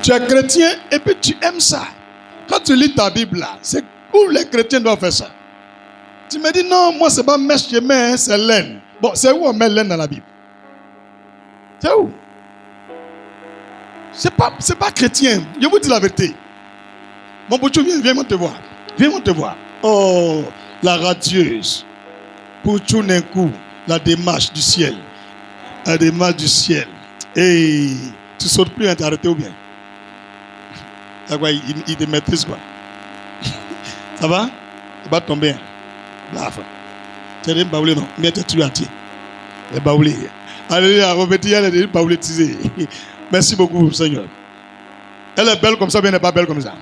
Tu es chrétien et puis tu aimes ça. Quand tu lis ta Bible là, c'est où les chrétiens doivent faire ça. Tu me dis non, moi c'est pas mèche que je mets, c'est laine. Bon, c'est où on met laine dans la Bible? C'est où? C'est pas chrétien. Je vous dis la vérité. Mon Pouchou, viens te voir. Viens te voir. Oh, la radieuse. Pouchou Nenkou, la démarche du ciel. La démarche du ciel. Et tu sautes plus, hein, t'es arrêté ou bien? Il te maîtrise quoi? Ça va? Tu vas tomber. Là, tu as baoulé, non? Mais tu as tué. Les baoulés. Alléluia, revêtir, elle est baoulétisée. Merci beaucoup, Seigneur. Elle est belle comme ça, mais elle n'est pas belle comme ça.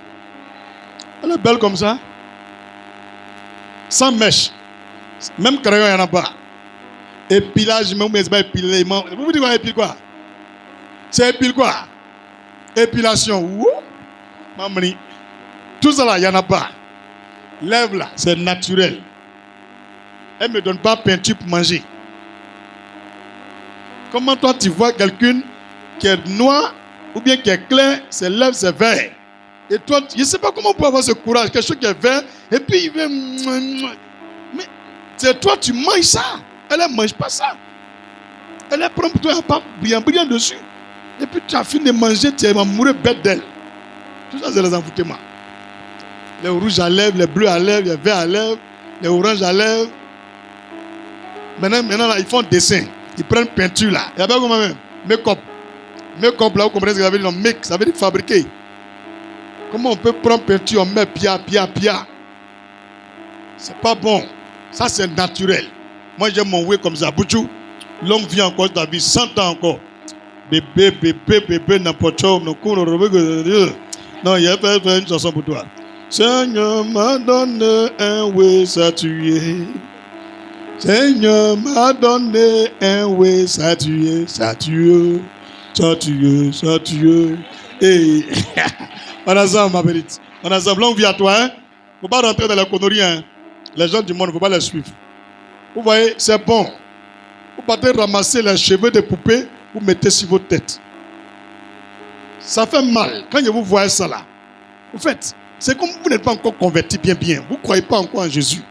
Elle est belle comme ça. Sans mèche. Même crayon, il n'y en a pas. Épilage, même si pas épilé. Vous vous dites quoi, épile quoi? C'est épile quoi? Épilation. Wouh! Mamani. Tout ça là, il n'y en a pas. Lève là, c'est naturel. Elle ne me donne pas peinture pour manger. Comment toi tu vois quelqu'un qui est noir ou bien qui est clair, ses lèvres c'est vert. Et toi, je ne sais pas comment on peut avoir ce courage, quelque chose qui est vert, et puis il veut... Mais c'est toi, tu manges ça. Elle ne mange pas ça. Elle est prête pour toi, elle n'a pas brillant dessus. Et puis tu as fini de manger, tu vas mourir bête d'elle. Tout ça, c'est les envoûtements. Les rouges à lèvres, les bleus à lèvres, les verts à lèvres, les oranges à lèvres. Maintenant là, ils font dessin. Ils prennent peinture là. Il y a pas comment même. Make-up. Make-up là, vous comprenez ce que ça veut dire? Make, ça veut dire fabriquer. Comment on peut prendre peinture, on met pia. C'est pas bon. Ça c'est naturel. Moi j'aime mon way comme ça. Bouchou, longue vie encore ta vie, 100 ans encore. Bébé, n'importe quoi. Non, il y a fait une chanson pour toi. Seigneur m'a donné un way saturé. Seigneur m'a donné un way saturé. Et on a ça, ma petite. On a ça, longue vie à toi. Hein? Faut pas rentrer dans la connerie. Hein? Les gens du monde, faut pas les suivre. Vous voyez, c'est bon. Vous partez ramasser les cheveux des poupées, vous mettez sur votre tête. Ça fait mal. Quand je vous vois ça là, vous faites, c'est comme vous n'êtes pas encore converti bien. Vous ne croyez pas encore en Jésus.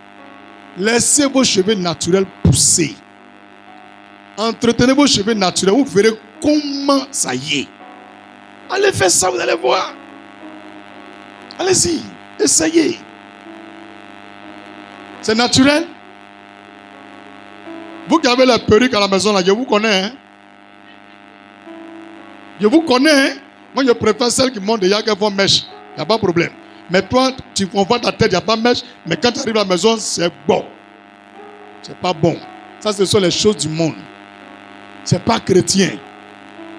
Laissez vos cheveux naturels pousser. Entretenez vos cheveux naturels. Vous verrez comment ça y est. Allez faire ça, vous allez voir. Allez-y, essayez. C'est naturel. Vous qui avez la perruque à la maison, là, je vous connais. Hein? Je vous connais. Hein? Moi, je préfère celle qui monte déjà qu'elles font mèche. Il n'y a pas de problème. Mais toi, on voit ta tête, il n'y a pas de mèche. Mais quand tu arrives à la maison, c'est bon. C'est pas bon. Ça, ce sont les choses du monde. C'est pas chrétien.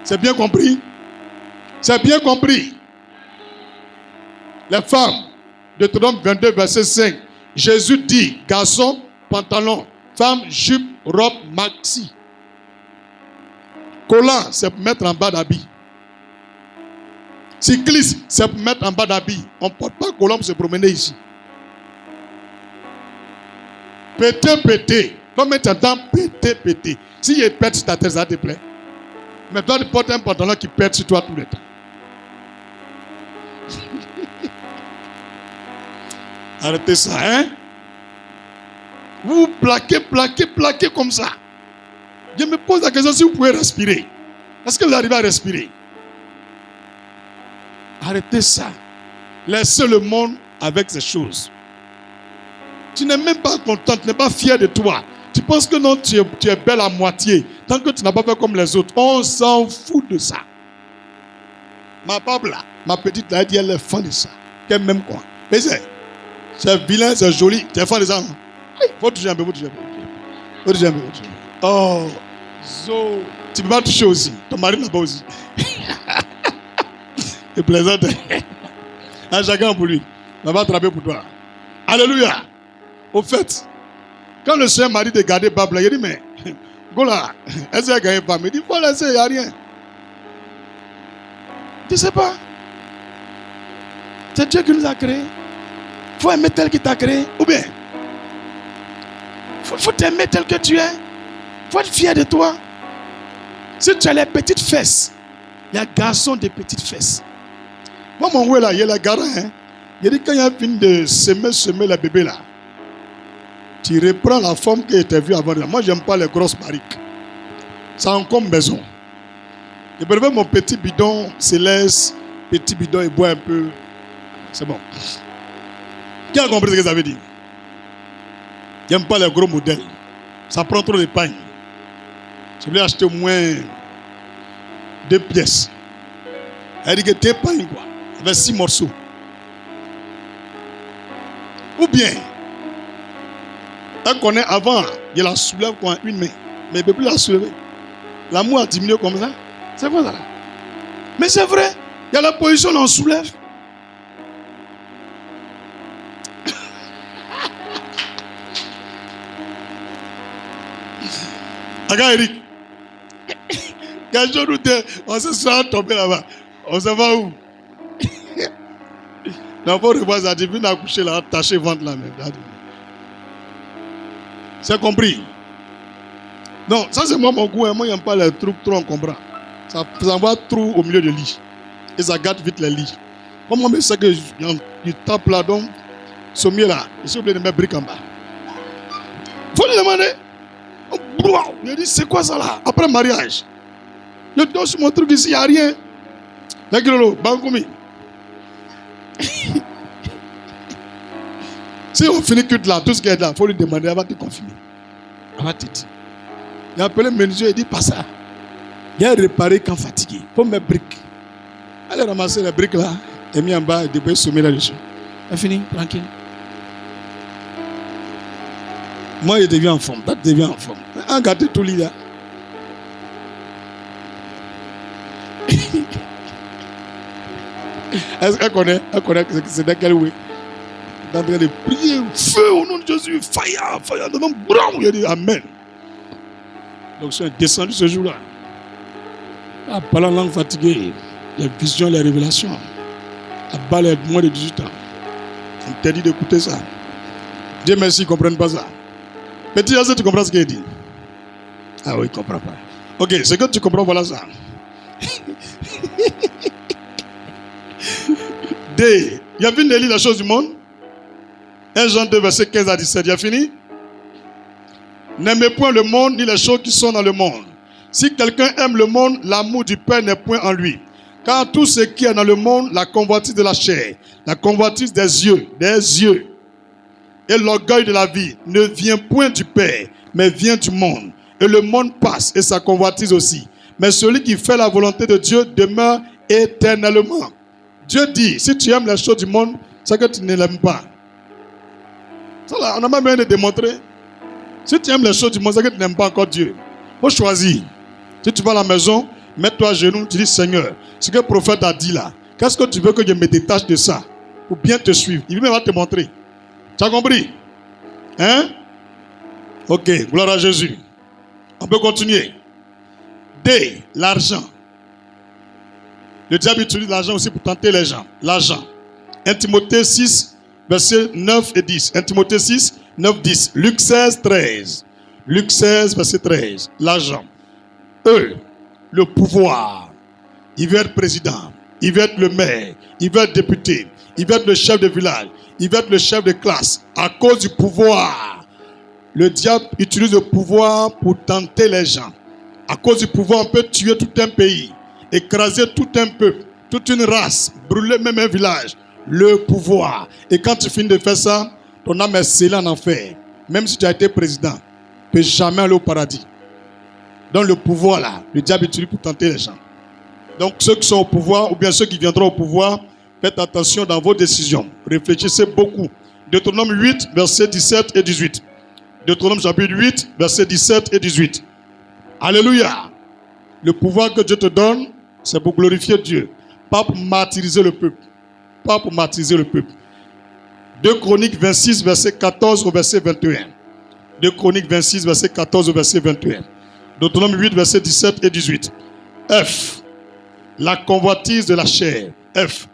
C'est bien compris? C'est bien compris. Les femmes, Deutéronome 22, verset 5. Jésus dit, garçon, pantalon. Femme, jupe, robe, maxi. Collant, c'est pour mettre en bas d'habit. Cycliste, c'est pour mettre en bas d'habit. On ne porte pas collant pour se promener ici. Péter. Comme tu entends péter. Si il pète sur ta tête, ça te plaît. Mais toi, tu portes un pantalon qui pète sur toi tout le temps. Arrêtez ça, hein? Vous plaquez comme ça. Je me pose la question si vous pouvez respirer. Est-ce que vous arrivez à respirer? Arrêtez ça. Laissez le monde avec ces choses. Tu n'es même pas content, tu n'es pas fier de toi. Tu penses que non, tu es belle à moitié. Tant que tu n'as pas fait comme les autres, on s'en fout de ça. Ma Pabla, ma petite, elle dit, elle est fan de ça. Qu'elle m'aime quoi? Mais c'est vilain, c'est joli. Tu es fan de ça, non? Faut toucher un peu. Oh, Zo. Tu peux pas toucher aussi. Ton mari n'a pas aussi. Tu plaisantes. Un chacun pour lui. On va attraper pour toi. Alléluia. Au fait, quand le Seigneur m'a dit de garder Babla, il dit, mais, go là, est-ce qu'il a gagné pas? Il dit, il faut laisser, il n'y a rien. Tu ne sais pas. C'est Dieu qui nous a créés. Il faut aimer tel qui t'a créé. Ou bien, il faut t'aimer tel que tu es. Il faut être fier de toi. Si tu as les petites fesses, Il y a garçon de petites fesses. Moi, mon ouais là, il y a la garant. Hein. Il dit quand il y a fini de semer le bébé là, tu reprends la forme qui était vue avant. Moi, j'aime pas les grosses barriques. Ça en comme maison. Je préfère mon petit bidon, se laisse, petit bidon, il boit un peu. C'est bon. Qui a compris ce que ça veut dire? J'aime pas les gros modèles. Ça prend trop de pain. Je voulais acheter au moins 2 pièces. Elle dit que t'es pas quoi. Avec 6 morceaux. Ou bien, elle connaît avant, il la soulève comme une main. Mais il ne peut plus la soulever. L'amour a diminué comme ça. C'est vrai ça. Mais c'est vrai. Il y a la position, on soulève. Regarde Eric. Quand je nous dis, on se sera tombé là-bas. On s'en va où? Non, pour revoir ça, tu viens d'accoucher là, attacher ventre là même. C'est compris? Non, ça c'est moi mon goût. Hein. Moi, je n'aime pas les trucs trop encombrants. Ça envoie trop au milieu de lit. Et ça gâte vite les lits. Comme moi, je sais que je tape là, donc, ce mieux là, je suis obligé de mettre briques en bas. Faut lui demander. Je dis, c'est quoi ça là? Après mariage. Je donne sur mon truc ici, il n'y a rien. D'accord, Bangoumi. Si on finit que là, tout ce qui est là, il faut lui demander, elle va te confirmer. Elle va te dire. Il a appelé Menzo et dit, pas ça. Il a réparé quand fatigué. Il faut mettre briques. Elle a ramassé les briques là, et mis en bas, et débrouillé sommer là-dessus. Elle finit, tranquille. Moi, je deviens en forme. Toi, tu deviens en forme. En gâté tout lit là. Elle connaît que c'est dans quel way. Elle est en train de prier, feu au nom de Jésus, fire, fire, dans le nom brown. Il dit Amen. Donc, je suis descendu ce jour-là. À parler en langue fatiguée, les visions, les révélations. À parler de moins de 18 ans. On t'a dit d'écouter ça. Dieu merci, ils ne comprennent pas ça. Petit José, tu comprends ce qu'il dit? Ah oui, il ne comprend pas. Ok, ce que tu comprends, voilà ça. D. Il y a fini de lire les choses du monde. 1 Jean 2, verset 15 à 17. Il y a fini? N'aimez point le monde ni les choses qui sont dans le monde. Si quelqu'un aime le monde, l'amour du Père n'est point en lui. Car tout ce qui est dans le monde, la convoitise de la chair, la convoitise des yeux, et l'orgueil de la vie ne vient point du Père, mais vient du monde. Et le monde passe et sa convoitise aussi. Mais celui qui fait la volonté de Dieu demeure éternellement. Dieu dit, si tu aimes les choses du monde, c'est que tu ne l'aimes pas. Ça là, on n'a pas besoin de démontrer. Si tu aimes les choses du monde, c'est que tu n'aimes pas encore Dieu. Il faut choisir. Si tu vas à la maison, mets-toi à genoux, tu dis Seigneur, ce que le prophète a dit là, qu'est-ce que tu veux que je me détache de ça pour bien te suivre? Il va te montrer. Tu as compris? Hein? Ok, gloire à Jésus. On peut continuer. D, l'argent. Le diable utilise l'argent aussi pour tenter les gens. L'argent. 1 Timothée 6, versets 9 et 10. 1 Timothée 6, 9, 10. Luc 16, 13. Luc 16, verset 13. L'argent. E, le pouvoir. Il veut être président. Il veut être le maire. Il veut être député. Il veut être le chef de village. Il veut être le chef de classe. À cause du pouvoir. Le diable utilise le pouvoir pour tenter les gens. À cause du pouvoir, on peut tuer tout un pays, écraser tout un peuple, toute une race, brûler même un village. Le pouvoir. Et quand tu finis de faire ça, ton âme est scellée en enfer. Même si tu as été président, tu ne peux jamais aller au paradis. Donc le pouvoir là, le diable utilise pour tenter les gens. Donc ceux qui sont au pouvoir, ou bien ceux qui viendront au pouvoir, faites attention dans vos décisions. Réfléchissez beaucoup. Deutéronome 8, versets 17 et 18. Deutéronome chapitre 8, versets 17 et 18. Alléluia. Le pouvoir que Dieu te donne, c'est pour glorifier Dieu. Pas pour martyriser le peuple. Pas pour martyriser le peuple. 2 Chroniques 26, verset 14 au verset 21. 2 Chroniques 26, verset 14 au verset 21. Deutéronome 8, verset 17 et 18. F. La convoitise de la chair. F.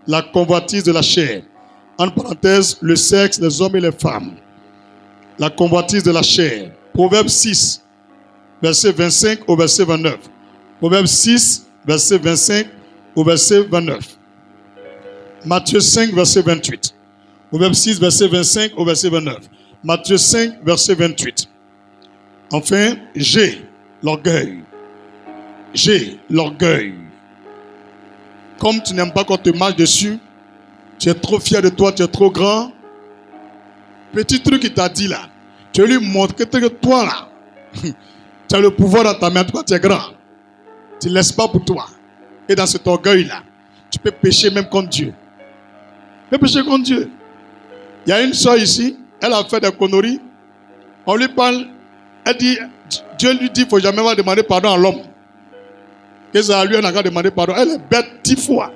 La convoitise de la chair. En parenthèse, le sexe, les hommes et les femmes. La convoitise de la chair. Proverbe 6, verset 25 au verset 29. Proverbe 6, verset 25 au verset 29. Matthieu 5, verset 28. Proverbe 6, verset 25 au verset 29. Matthieu 5, verset 28. Enfin, j'ai l'orgueil. J'ai l'orgueil. Comme tu n'aimes pas qu'on te marche dessus, tu es trop fier de toi, tu es trop grand. Petit truc qu'il t'a dit là, tu lui montres que toi là, tu as le pouvoir dans ta main, toi tu es grand. Tu ne laisses pas pour toi. Et dans cet orgueil là, tu peux pécher même contre Dieu. Tu peux pécher contre Dieu. Il y a une soeur ici, elle a fait des conneries. On lui parle, elle dit, Dieu lui dit, il ne faut jamais demander pardon à l'homme. Que ça lui, on a qu'à demander pardon. Elle est bête 10 fois.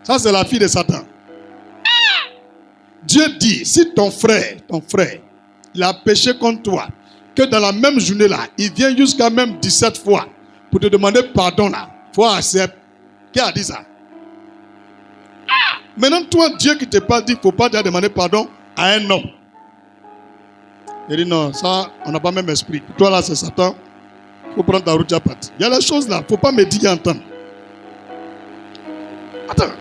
Ça, c'est la fille de Satan. Dieu dit, si ton frère, il a péché contre toi, que dans la même journée là, il vient jusqu'à même 17 fois pour te demander pardon là. Il faut accepter. Qui a dit ça? Maintenant, toi, Dieu qui te parle, dit, il ne faut pas demander pardon à un homme. Il dit non, ça, on n'a pas même esprit. Toi là, c'est Satan. Il faut prendre ta route à partir. Il y a les choses là, il ne faut pas me dire et entendre. Attends.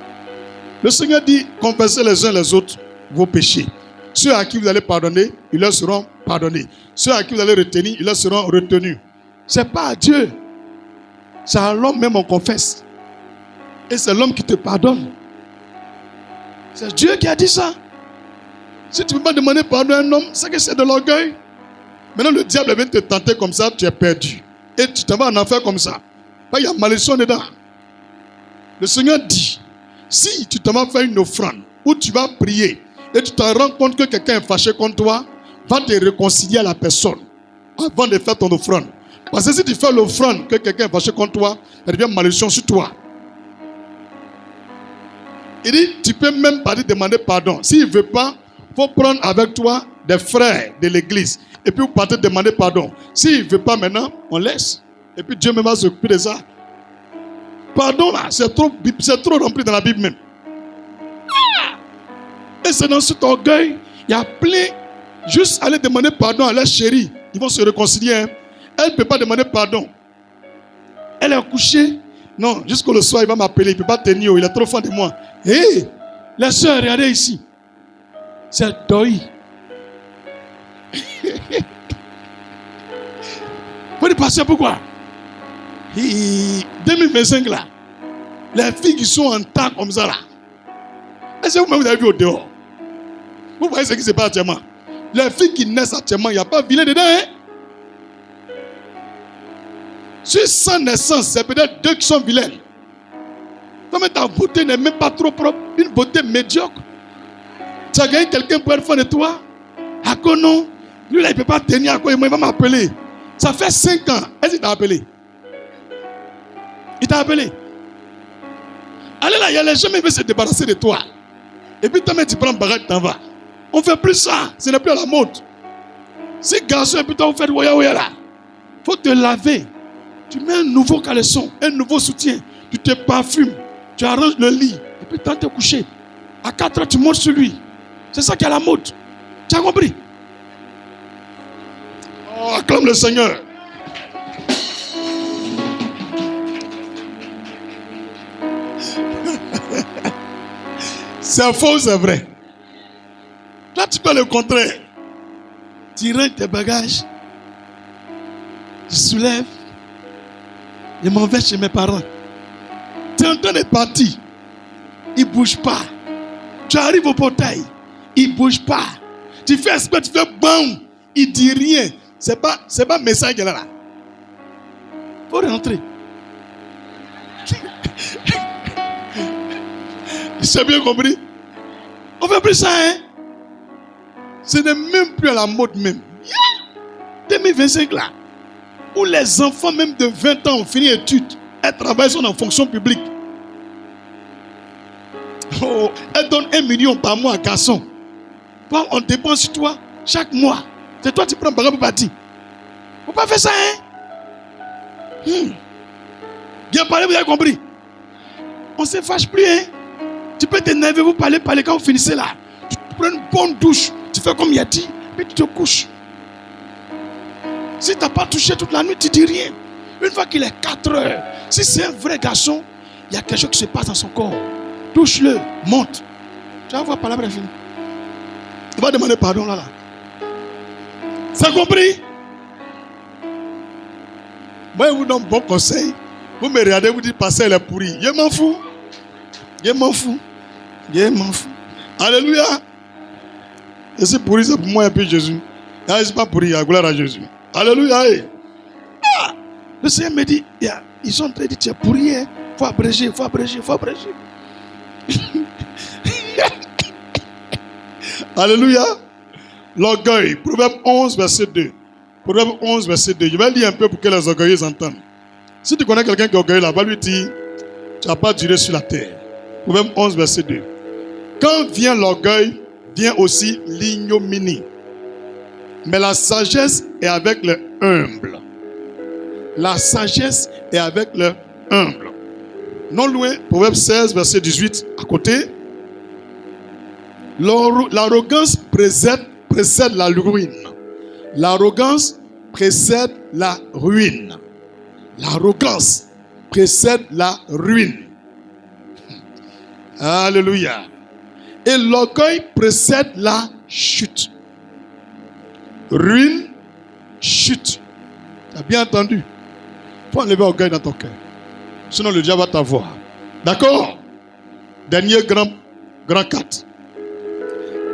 Le Seigneur dit, confessez les uns les autres vos péchés. Ceux à qui vous allez pardonner, ils leur seront pardonnés. Ceux à qui vous allez retenir, ils leur seront retenus. Ce n'est pas à Dieu. C'est à l'homme même on confesse. Et c'est l'homme qui te pardonne. C'est Dieu qui a dit ça. Si tu ne peux pas demander pardon à un homme, c'est que c'est de l'orgueil. Maintenant le diable vient te tenter comme ça, tu es perdu. Et tu t'en vas en enfer comme ça. Il y a malédiction dedans. Le Seigneur dit, si tu t'en vas faire une offrande, où tu vas prier, et tu te rends compte que quelqu'un est fâché contre toi, va te réconcilier à la personne avant de faire ton offrande. Parce que si tu fais l'offrande que quelqu'un est fâché contre toi, il devient malédiction sur toi. Il dit, tu peux même pas demander pardon. S'il ne veut pas, il faut prendre avec toi des frères de l'église. Et puis vous partez demander pardon. S'il ne veut pas maintenant, on laisse. Et puis Dieu même va s'occuper de ça. Pardon là, c'est trop rempli dans la Bible même. Et c'est dans cet orgueil, il y a plein, juste aller demander pardon à leur chérie. Ils vont se réconcilier. Hein. Elle ne peut pas demander pardon. Elle est couchée. Non, jusqu'au soir, il va m'appeler. Il ne peut pas tenir. Il est trop fan de moi. Hé, hey, les soeurs, regardez ici. C'est deuil. Vous dites, passer pourquoi? 2025 là, les filles qui sont en temps comme ça là, est-ce que vous-même vous avez vu au dehors? Vous voyez ce qui se passe actuellement? Les filles qui naissent actuellement, il n'y a pas vilain dedans. Hein? Sur 100 naissances, c'est peut-être 2 qui sont vilaines. Comme ta beauté n'est même pas trop propre, une beauté médiocre. Tu as gagné quelqu'un pour être fan de toi? À quoi non? Lui là, il ne peut pas tenir à quoi, il va m'appeler. Ça fait 5 ans. Est-ce qu'il t'a appelé? Il t'a appelé. Allez là, il y a les gens qui veulent se débarrasser de toi. Et puis toi-même, tu prends le bagage, tu t'en vas. On ne fait plus ça. Ce n'est plus à la mode. Ces garçons, et puis toi, vous faites ouya là. Il faut te laver. Tu mets un nouveau caleçon, un nouveau soutien. Tu te parfumes. Tu arranges le lit. Et puis tu te coucher. À 4 heures, tu montes sur lui. C'est ça qui est à la mode. Tu as compris? Oh, acclame le Seigneur. C'est faux, c'est vrai. Là, tu fais le contraire. Tu rentres tes bagages. Je soulève. Je m'en vais chez mes parents. Tu es en train de partir. Il ne bouge pas. Tu arrives au portail. Il ne bouge pas. Tu fais espèce, tu fais bon. Il ne dit rien. Ce n'est pas message qu'il a là. Il faut rentrer. J'ai bien compris. On ne fait plus ça, hein? Ce n'est même plus à la mode même. 2025 là, où les enfants même de 20 ans ont fini études, elles travaillent sur la fonction publique. Oh, elles donnent 1 million par mois à garçon. Toi, on dépense sur toi chaque mois. C'est toi qui prends par exemple pour partir. Il ne faut pas faire ça, hein? Bien parlé, vous avez compris. On ne se fâche plus, hein? Tu peux t'énerver, vous parler quand vous finissez là. Tu prends une bonne douche, tu fais comme il a dit, puis tu te couches. Si tu n'as pas touché toute la nuit, tu ne dis rien. Une fois qu'il est 4 heures, Si c'est un vrai garçon, il y a quelque chose qui se passe dans son corps. Touche-le, monte. Tu vas voir par là, bref. Il va demander pardon là. C'est compris? Moi, je vous donne un bon conseil. Vous me regardez, vous dites, passer, elle est pourrie. Je m'en fous. Je m'en fous. Je m'en fous. Alléluia. Et c'est pourri, c'est pour moi et puis Jésus. Ah, c'est pas pourri, gloire à Jésus. Alléluia. Ah, le Seigneur me dit, ils sont en train de dire, tu es pourri, il faut abréger, il faut abréger, il faut abréger. Alléluia. L'orgueil. Proverbe 11, verset 2. Proverbe 11, verset 2. Je vais lire un peu pour que les orgueilleux entendent. Si tu connais quelqu'un qui est orgueilleux, là, va lui dire, tu n'as pas duré sur la terre. Proverbe 11, verset 2. Quand vient l'orgueil, vient aussi l'ignominie. Mais la sagesse est avec le humble. La sagesse est avec le humble. Non loin, Proverbe 16, verset 18, à côté. L'arrogance précède la ruine. L'arrogance précède la ruine. L'arrogance précède la ruine. Alléluia. Et l'orgueil précède la chute. Ruine, chute. Tu as bien entendu? Il faut enlever l'orgueil dans ton cœur. Sinon le diable va t'avoir. D'accord? Dernier grand 4.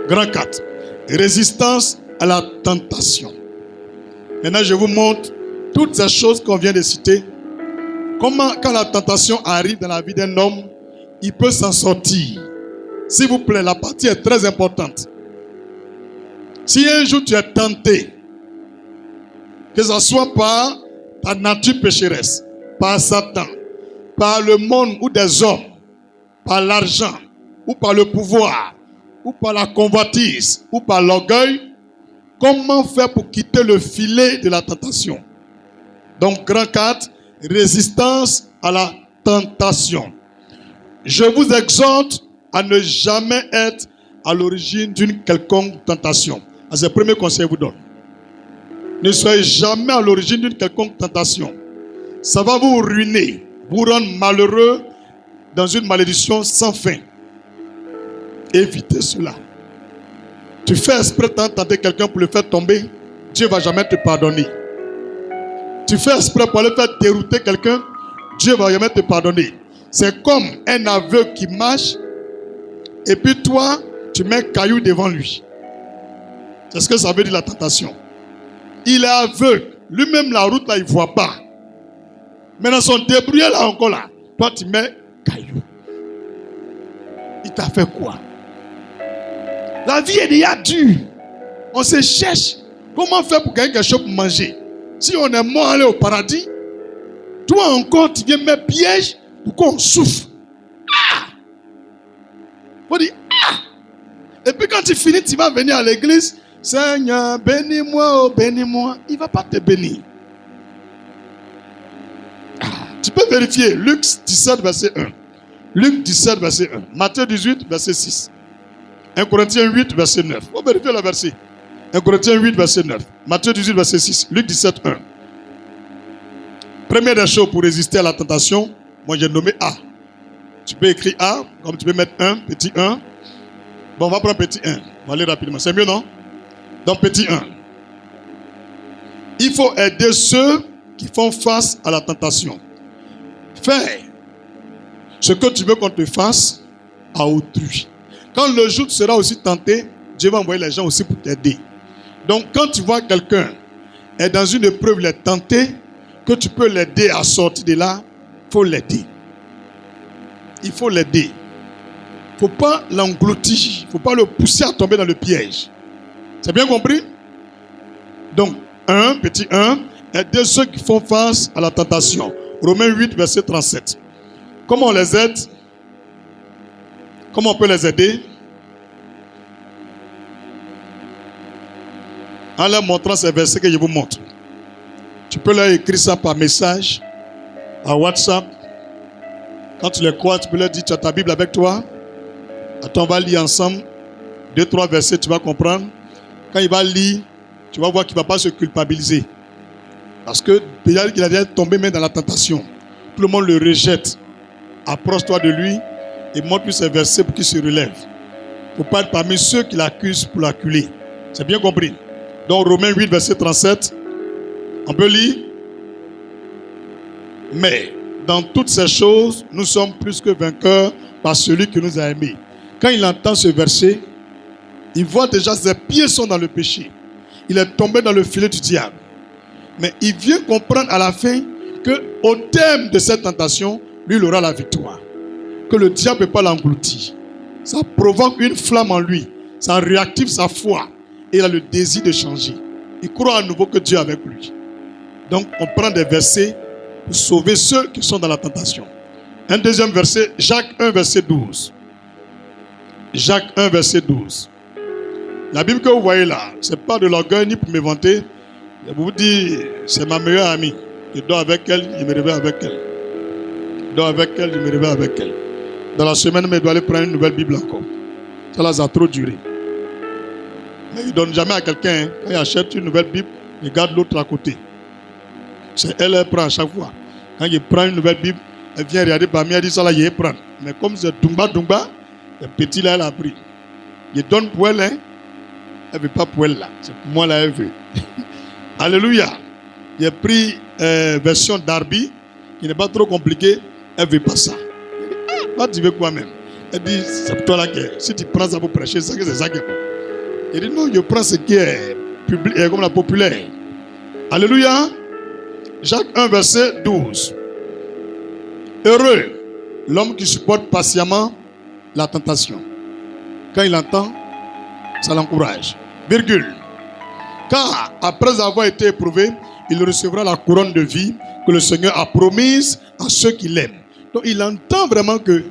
Grand 4. Résistance à la tentation. Maintenant, je vous montre toutes ces choses qu'on vient de citer. Comment, quand la tentation arrive dans la vie d'un homme, il peut s'en sortir. S'il vous plaît, la partie est très importante. Si un jour tu es tenté, que ce soit par ta nature pécheresse, par Satan, par le monde ou des hommes, par l'argent, ou par le pouvoir, ou par la convoitise, ou par l'orgueil, comment faire pour quitter le filet de la tentation? Donc, grand 4, résistance à la tentation. Je vous exhorte à ne jamais être à l'origine d'une quelconque tentation. C'est le premier conseil que je vous donne. Ne soyez jamais à l'origine d'une quelconque tentation. Ça va vous ruiner, vous rendre malheureux dans une malédiction sans fin. Évitez cela. Tu fais exprès de tenter quelqu'un pour le faire tomber, Dieu ne va jamais te pardonner. Tu fais exprès pour aller faire dérouter quelqu'un, Dieu ne va jamais te pardonner. C'est comme un aveugle qui marche et puis toi, tu mets un caillou devant lui. C'est ce que ça veut dire la tentation. Il est aveugle. Lui-même, la route là, il ne voit pas. Mais dans son débrouillard là encore là, toi tu mets caillou. Il t'a fait quoi? La vie est déjà dure. On se cherche. Comment faire pour gagner quelque chose pour manger? Si on est mort aller au paradis, toi encore tu viens mettre piège pour qu'on souffre. Ah! Faut dire ah! Et puis quand tu finis, tu vas venir à l'église. Seigneur, bénis-moi, oh bénis-moi. Il ne va pas te bénir. Ah, tu peux vérifier. Luc 17, verset 1. Luc 17, verset 1. Matthieu 18, verset 6. 1 Corinthiens 8, verset 9. Il faut vérifier le verset. 1 Corinthiens 8, verset 9. Matthieu 18, verset 6. Luc 17, 1. Première des choses pour résister à la tentation, moi j'ai nommé A. Tu peux écrire A, comme tu peux mettre 1, petit 1. Bon, on va prendre petit 1. On va aller rapidement. C'est mieux, non? Donc, petit 1. Il faut aider ceux qui font face à la tentation. Fais ce que tu veux qu'on te fasse à autrui. Quand le jour tu seras aussi tenté, Dieu va envoyer les gens aussi pour t'aider. Donc, quand tu vois quelqu'un est dans une épreuve, il est tenté, que tu peux l'aider à sortir de là, il faut l'aider. Il faut l'aider. Il ne faut pas l'engloutir. Il ne faut pas le pousser à tomber dans le piège. C'est bien compris? Donc, petit 1, aider ceux qui font face à la tentation. Romains 8, verset 37. Comment on les aide? Comment on peut les aider? En leur montrant ces versets que je vous montre. Tu peux leur écrire ça par message, par WhatsApp. Quand tu les crois, tu peux leur dire, tu as ta Bible avec toi. Attends, on va lire ensemble. 2-3 versets, tu vas comprendre. Quand il va lire, tu vas voir qu'il ne va pas se culpabiliser. Parce que peut-être qu'il a déjà tombé même dans la tentation. tout le monde le rejette, approche-toi de lui et montre-lui ces versets pour qu'il se relève. Il ne faut pas être parmi ceux qui l'accusent pour l'acculer. C'est bien compris. Donc Romains 8, verset 37, on peut lire. Mais dans toutes ces choses, nous sommes plus que vainqueurs par celui qui nous a aimés. Quand il entend ce verset, il voit déjà ses pieds sont dans le péché. Il est tombé dans le filet du diable. Mais il vient comprendre à la fin qu'au terme de cette tentation, lui, il aura la victoire. Que le diable ne peut pas l'engloutir. Ça provoque une flamme en lui. Ça réactive sa foi. Et il a le désir de changer. Il croit à nouveau que Dieu est avec lui. Donc, on prend des versets pour sauver ceux qui sont dans la tentation. Un deuxième verset, Jacques 1, verset 12. Jacques 1, verset 12. La Bible que vous voyez là, ce n'est pas de l'orgueil ni pour me vanter. Je vous dis, c'est ma meilleure amie. Je dors avec elle, je me réveille avec elle. Je dors avec elle, je me réveille avec elle. Dans la semaine, je dois aller prendre une nouvelle Bible encore. Ça là, ça a trop duré. Mais il ne donne jamais à quelqu'un. Hein. Quand il achète une nouvelle Bible, il garde l'autre à côté. C'est elle, elle prend à chaque fois. Quand il prend une nouvelle Bible, elle vient regarder parmi elle, elle dit ça là, il prend. Mais comme c'est Dumba, le petit là, elle a pris. Il donne pour elle, hein. Elle ne veut pas pour elle là. C'est pour moi là, elle veut. Alléluia. J'ai pris version Darby, qui n'est pas trop compliquée. Elle ne veut pas ça. Toi, tu veux quoi même? Elle dit, c'est pour toi là que si tu prends ça pour prêcher, c'est ça qui est bon. Il dit, non, je prends ce qui est public, comme la populaire. Alléluia. Jacques 1, verset 12. Heureux l'homme qui supporte patiemment la tentation. Quand il entend, ça l'encourage. Virgule. Car après avoir été éprouvé, il recevra la couronne de vie que le Seigneur a promise à ceux qui l'aiment. Donc il entend vraiment que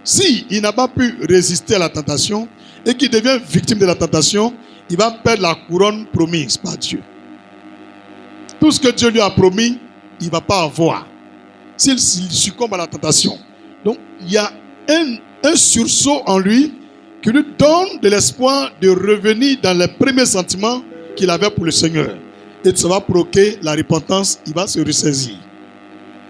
si il n'a pas pu résister à la tentation et qu'il devient victime de la tentation, il va perdre la couronne promise par Dieu. Tout ce que Dieu lui a promis, il ne va pas avoir s'il succombe à la tentation. Donc il y a un sursaut en lui qui lui donne de l'espoir de revenir dans les premiers sentiments qu'il avait pour le Seigneur. Et ça va provoquer la repentance, il va se ressaisir.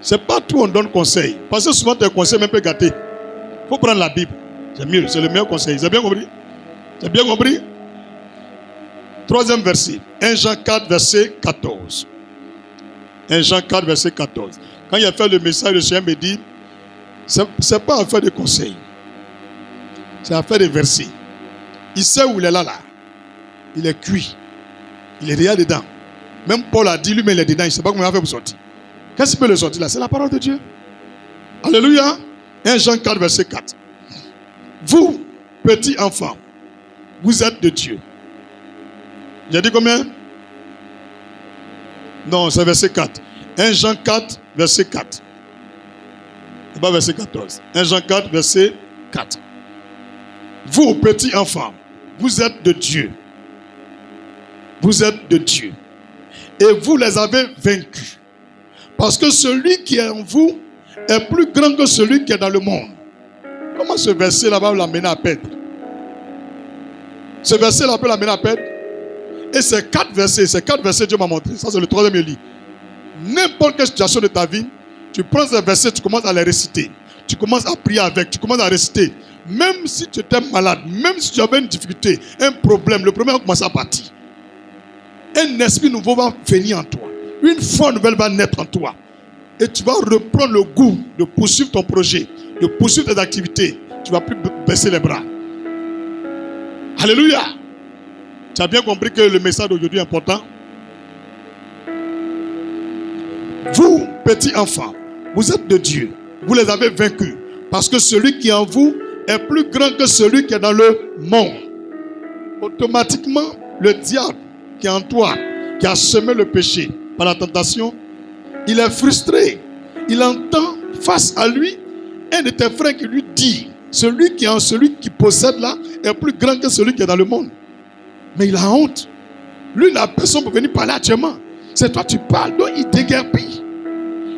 Ce n'est pas tout on donne conseil. Parce que souvent tes conseils même peu gâtés. Il faut prendre la Bible. C'est mieux, c'est le meilleur conseil. Vous avez bien compris? C'est bien compris? Troisième verset. 1 Jean 4, verset 14. 1 Jean 4, verset 14. Quand il a fait le message, le Seigneur me dit, ce n'est pas affaire de conseil. C'est affaire de versets. Il sait où il est là. Il est cuit. Il est déjà dedans. Même Paul a dit, lui, mais il est dedans. Il ne sait pas comment il va faire pour sortir. Qu'est-ce qui peut le sortir là? C'est la parole de Dieu. Alléluia. 1 Jean 4, verset 4. Vous, petits enfants, vous êtes de Dieu. J'ai dit combien? Non, c'est verset 4. 1 Jean 4, verset 4. C'est pas verset 14. 1 Jean 4, verset 4. Vous, petits enfants, vous êtes de Dieu. Vous êtes de Dieu. Et vous les avez vaincus. Parce que celui qui est en vous est plus grand que celui qui est dans le monde. Comment ce verset là va l'amener à perdre? Ce verset là peut l'amener à perdre. Et ces quatre versets Dieu m'a montré. Ça c'est le troisième lit. N'importe quelle situation de ta vie, tu prends ces versets, tu commences à les réciter. Tu commences à prier avec, tu commences à réciter. Même si tu étais malade, même si tu avais une difficulté, un problème, le problème va commencer à partir. Un esprit nouveau va venir en toi. Une foi nouvelle va naître en toi. Et tu vas reprendre le goût de poursuivre ton projet, de poursuivre tes activités. Tu ne vas plus baisser les bras. Alléluia. Tu as bien compris que le message d'aujourd'hui est important. Vous, petits enfants, vous êtes de Dieu. Vous les avez vaincus. Parce que celui qui est en vous est plus grand que celui qui est dans le monde. Automatiquement, le diable qui est en toi, qui a semé le péché par la tentation, il est frustré. Il entend face à lui un de tes frères qui lui dit, celui qui possède là est plus grand que celui qui est dans le monde. Mais il a honte. Lui, il n'a personne pour venir parler actuellement. C'est toi tu parles, donc il déguerpit.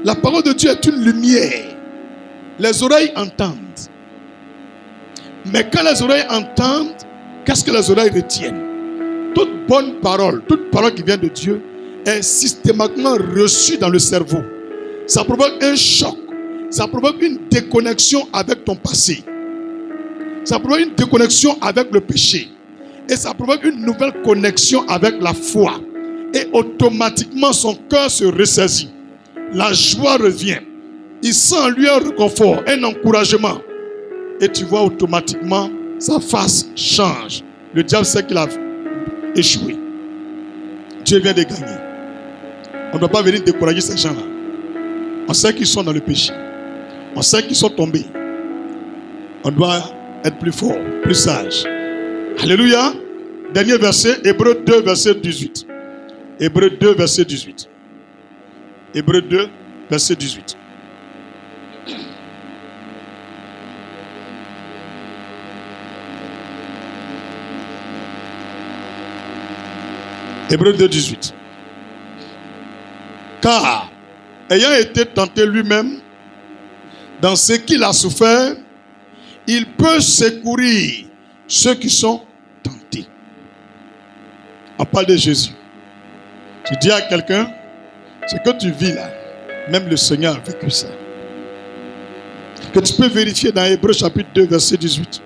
La parole de Dieu est une lumière. Les oreilles entendent. Mais quand les oreilles entendent, qu'est-ce que les oreilles retiennent? Toute bonne parole, toute parole qui vient de Dieu est systématiquement reçue dans le cerveau. Ça provoque un choc ça provoque une déconnexion avec ton passé. Ça provoque une déconnexion avec le péché. Et ça provoque une nouvelle connexion avec la foi. Et automatiquement, son cœur se ressaisit. La joie revient. Il sent en lui un réconfort, un encouragement. Et tu vois automatiquement, sa face change. Le diable sait qu'il a échoué. Dieu vient de gagner. On ne doit pas venir décourager ces gens-là. On sait qu'ils sont dans le péché. On sait qu'ils sont tombés. On doit être plus fort, plus sage. Alléluia. Dernier verset, Hébreux 2, verset 18. Hébreux 2, verset 18. Hébreux 2, verset 18. Hébreux 2, 18. Car, ayant été tenté lui-même dans ce qu'il a souffert, il peut secourir ceux qui sont tentés. On parle de Jésus. Tu dis à quelqu'un, ce que tu vis là, même le Seigneur a vécu ça. Que tu peux vérifier dans Hébreux chapitre 2, verset 18.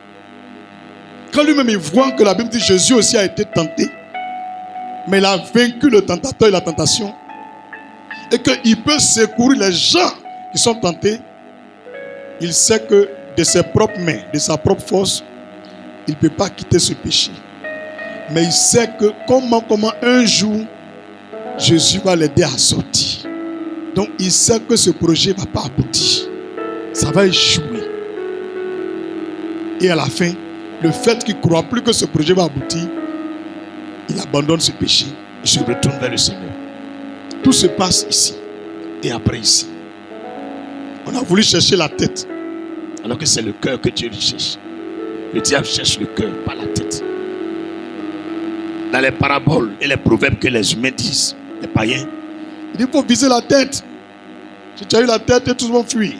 Quand lui-même il voit que la Bible dit Jésus aussi a été tenté, mais il a vaincu le tentateur et la tentation, et qu'il peut secourir les gens qui sont tentés, il sait que de ses propres mains, de sa propre force, il ne peut pas quitter ce péché. Mais il sait que comment un jour, Jésus va l'aider à sortir. Donc il sait que ce projet ne va pas aboutir. Ça va échouer. Et à la fin, le fait qu'il ne croit plus que ce projet va aboutir, il abandonne ce péché et se retourne vers le Seigneur. Tout se passe ici et après ici. On a voulu chercher la tête, alors que c'est le cœur que Dieu cherche. Le diable cherche le cœur, pas la tête. Dans les paraboles et les proverbes que les humains disent, les païens, il dit qu'il faut viser la tête. Si tu as eu la tête, tout le monde fuit.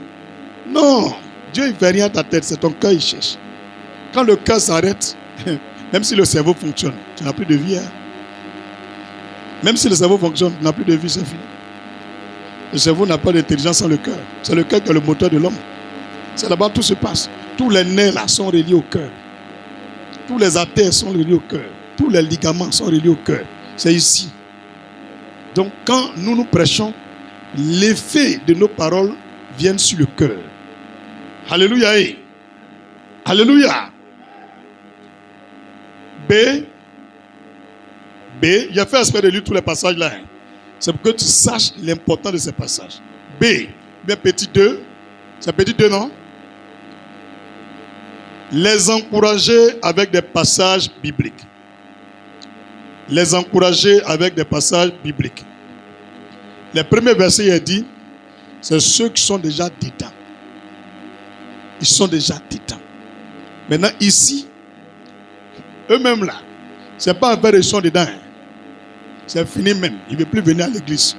Non, Dieu ne fait rien à ta tête, c'est ton cœur qu'il cherche. Quand le cœur s'arrête, même si le cerveau fonctionne, tu n'as plus de vie. Hein? Même si le cerveau fonctionne, tu n'as plus de vie, c'est fini. Le cerveau n'a pas d'intelligence sans le cœur. C'est le cœur qui est le moteur de l'homme. C'est là-bas tout se passe. Tous les nerfs là sont reliés au cœur. Tous les artères sont reliés au cœur. Tous les ligaments sont reliés au cœur. C'est ici. Donc quand nous prêchons, l'effet de nos paroles vient sur le cœur. Alléluia. Alléluia. B, j'ai fait exprès de lire tous les passages là. C'est pour que tu saches l'importance de ces passages. B, bien petit 2. C'est petit 2, non? Les encourager avec des passages bibliques. Les encourager avec des passages bibliques. Les premiers versets, il est dit, c'est ceux qui sont déjà dedans. Ils sont déjà dedans. Maintenant, ici, eux-mêmes là, ce n'est pas un verre ils sont dedans. Hein. C'est fini même. Il ne veut plus venir à l'église.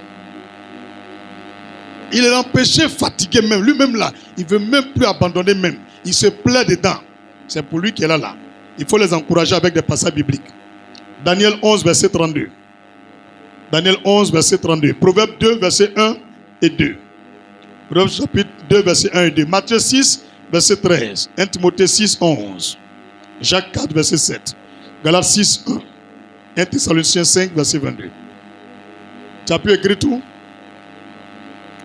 Il est empêché, fatigué même. Lui-même là, il ne veut même plus abandonner même. Il se plaît dedans. C'est pour lui qu'il est là. Il faut les encourager avec des passages bibliques. Daniel 11, verset 32. Daniel 11, verset 32. Proverbe 2, verset 1 et 2. Proverbe chapitre 2, verset 1 et 2. Matthieu 6, verset 13. 1 Timothée 6, 11. Jacques 4, verset 7. Galates 6, 1. 1 Thessaloniciens 5, verset 22. Tu as pu écrire tout?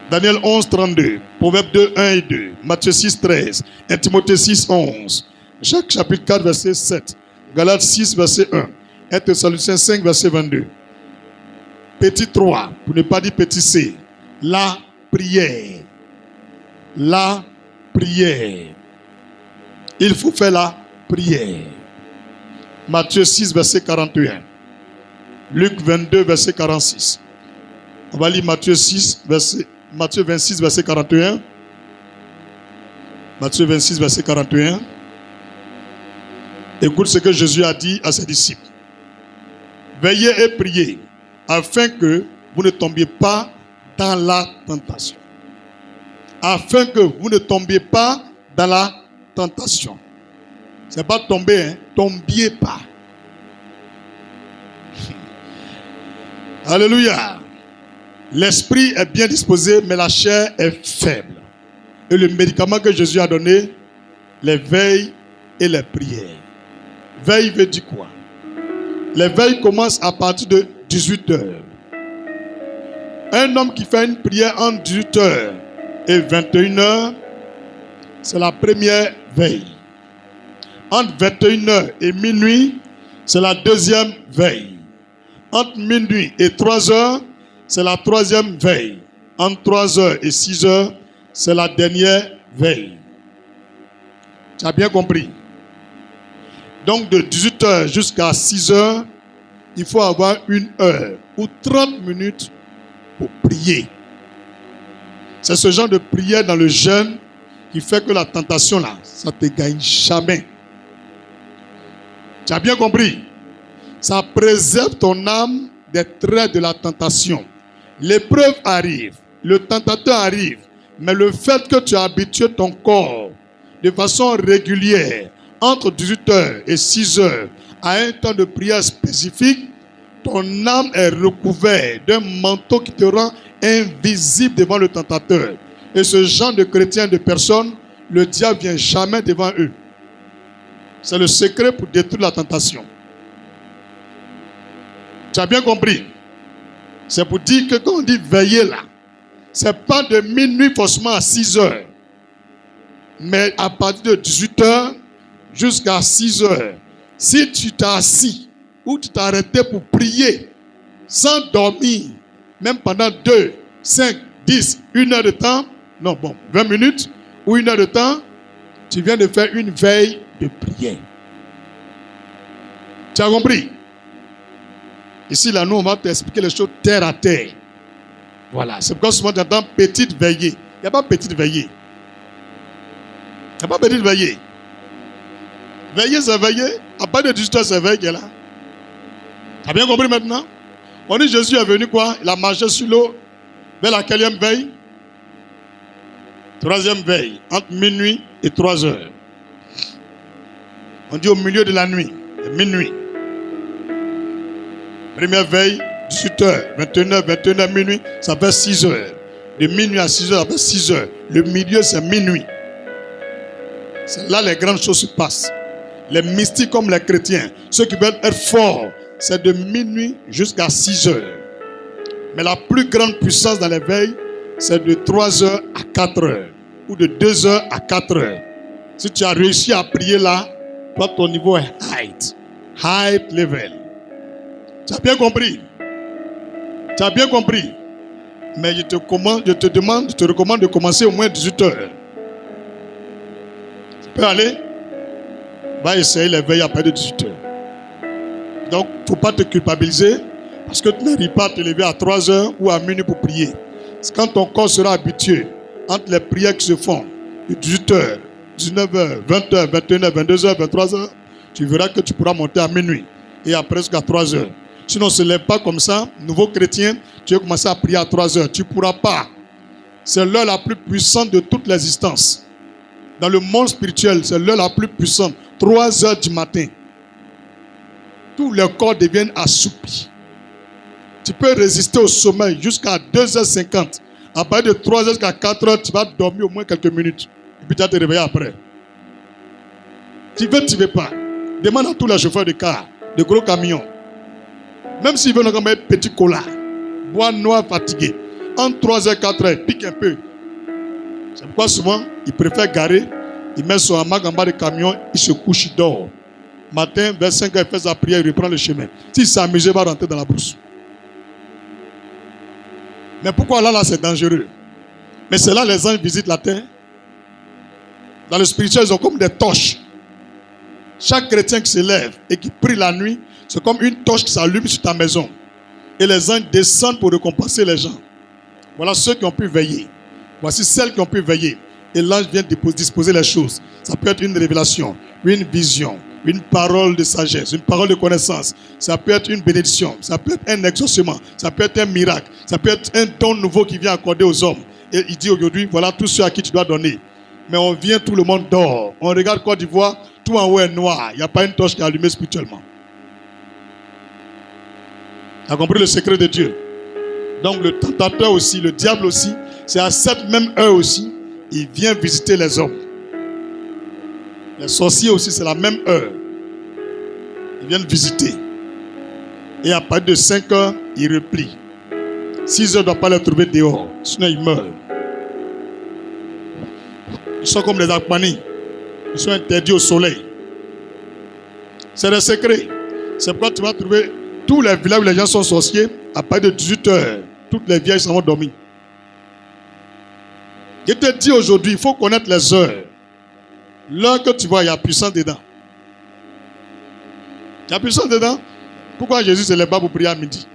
Daniel 11, 32. Proverbe 2, 1 et 2. Matthieu 6, 13. 1 Timothée 6, 11. Jacques chapitre 4, verset 7. Galates 6, verset 1. 1 Thessaloniciens 5, verset 22. Petit 3, pour ne pas dire petit C. La prière. La prière. Il faut faire la prière. Matthieu 6, verset 41. Luc 22, verset 46. On va lire Matthieu 26, verset 41. Matthieu 26, verset 41. Écoute ce que Jésus a dit à ses disciples. Veillez et priez, afin que vous ne tombiez pas dans la tentation. Afin que vous ne tombiez pas dans la tentation. Ce n'est pas tomber, hein? Tombiez pas. Alléluia. L'esprit est bien disposé, mais la chair est faible. Et le médicament que Jésus a donné, les veilles et les prières. Veille veut dire quoi? Les veilles commencent à partir de 18h. Un homme qui fait une prière entre 18h et 21h, c'est la première veille. Entre 21h et minuit, c'est la deuxième veille. Entre minuit et 3h, c'est la troisième veille. Entre 3h et 6h, c'est la dernière veille. Tu as bien compris? Donc de 18h jusqu'à 6h, il faut avoir 1 heure ou 30 minutes pour prier. C'est ce genre de prière dans le jeûne qui fait que la tentation là, ça ne te gagne jamais. Tu as bien compris? Ça préserve ton âme des traits de la tentation. L'épreuve arrive, le tentateur arrive, mais le fait que tu as habitué ton corps de façon régulière entre 18h et 6h à un temps de prière spécifique, ton âme est recouverte d'un manteau qui te rend invisible devant le tentateur. Et ce genre de chrétiens, de personnes, le diable ne vient jamais devant eux. C'est le secret pour détruire la tentation. Tu as bien compris? C'est pour dire que quand on dit veiller là, ce n'est pas de minuit forcément à 6h, mais à partir de 18h jusqu'à 6h. Si tu t'es assis ou tu t'es arrêté pour prier sans dormir, même pendant 2, 5, 10, 1 heure de temps, non bon, 20 minutes ou 1 heure de temps, tu viens de faire une veille de prière. Tu as compris? Ici, là, nous, on va t'expliquer les choses terre à terre. Voilà, c'est pourquoi souvent tu entends petite veillée. Il n'y a pas petite veillée. Il n'y a pas petite veillée. Veiller, c'est veiller. À part de 18h, c'est veiller là. Tu as bien compris maintenant? On dit Jésus est venu quoi? Il a marché sur l'eau. Vers la quatrième veille? Troisième veille. Entre minuit et 3h. On dit au milieu de la nuit. Minuit. Première veille, 18h, 21h, 21h, minuit, ça fait 6h. De minuit à 6h, ça fait 6h. Le milieu, c'est minuit. C'est là les grandes choses se passent. Les mystiques comme les chrétiens, ceux qui veulent être forts, c'est de minuit jusqu'à 6h. Mais la plus grande puissance dans les veilles, c'est de 3h à 4h. Ou de 2h à 4h. Si tu as réussi à prier là, toi, ton niveau est high level. Tu as bien compris? Tu as bien compris? Mais je te recommande de commencer au moins 18h. Tu peux aller? Va essayer les veilles après de 18h. Donc, il ne faut pas te culpabiliser parce que tu n'arrives pas à te lever à 3h ou à minuit pour prier. C'est quand ton corps sera habitué entre les prières qui se font de 18h, 19h, 20h, 21h, 22h, 23h, tu verras que tu pourras monter à minuit et après jusqu'à 3h. Sinon, ce n'est pas comme ça. Nouveau chrétien, tu vas commencer à prier à 3h. Tu ne pourras pas. C'est l'heure la plus puissante de toute l'existence. Dans le monde spirituel, c'est l'heure la plus puissante. 3h du matin. Tous les corps deviennent assoupis. Tu peux résister au sommeil jusqu'à 2h50. À partir de 3h jusqu'à 4h, tu vas dormir au moins quelques minutes. Et puis tu vas te réveiller après. Tu veux pas. Demande à tous les chauffeurs de car, de gros camions. Même s'ils veulent encore mettre petit cola, bois noir fatigué, entre 3h et 4h, pique un peu. C'est pourquoi souvent, ils préfèrent garer, ils mettent son hamac en bas du camion, ils se couchent, ils dorment. Matin, vers 5h, il fait sa prière, il reprend le chemin. S'il s'amuse, il va rentrer dans la brousse. Mais pourquoi là, c'est dangereux? Mais c'est là les anges visitent la terre. Dans le spirituel, ils ont comme des torches. Chaque chrétien qui se lève et qui prie la nuit, c'est comme une torche qui s'allume sur ta maison. Et les anges descendent pour récompenser les gens. Voilà ceux qui ont pu veiller. Voici celles qui ont pu veiller. Et l'ange vient disposer les choses. Ça peut être une révélation, une vision, une parole de sagesse, une parole de connaissance. Ça peut être une bénédiction. Ça peut être un exaucement. Ça peut être un miracle. Ça peut être un don nouveau qui vient accorder aux hommes. Et il dit aujourd'hui, voilà tous ceux à qui tu dois donner. Mais on vient, tout le monde dort. On regarde Côte d'Ivoire, tout en haut est noir. Il n'y a pas une torche qui est allumée spirituellement. Tu as compris le secret de Dieu? Donc le tentateur aussi, le diable aussi, c'est à cette même heure aussi, il vient visiter les hommes. Les sorciers aussi, c'est la même heure. Ils viennent visiter. Et à partir de 5 heures, ils replient. 6 heures, ne doit pas les trouver dehors. Sinon, ils meurent. Ils sont comme les Akpani. Ils sont interdits au soleil. C'est le secret. C'est pourquoi tu vas trouver tous les villages où les gens sont sorciers. À partir de 18 heures, toutes les vieilles s'en vont dormir. Je te dis aujourd'hui, il faut connaître les heures. L'heure que tu vois, il y a puissance dedans. Il y a puissance dedans. Pourquoi Jésus se lève pas pour prier à midi?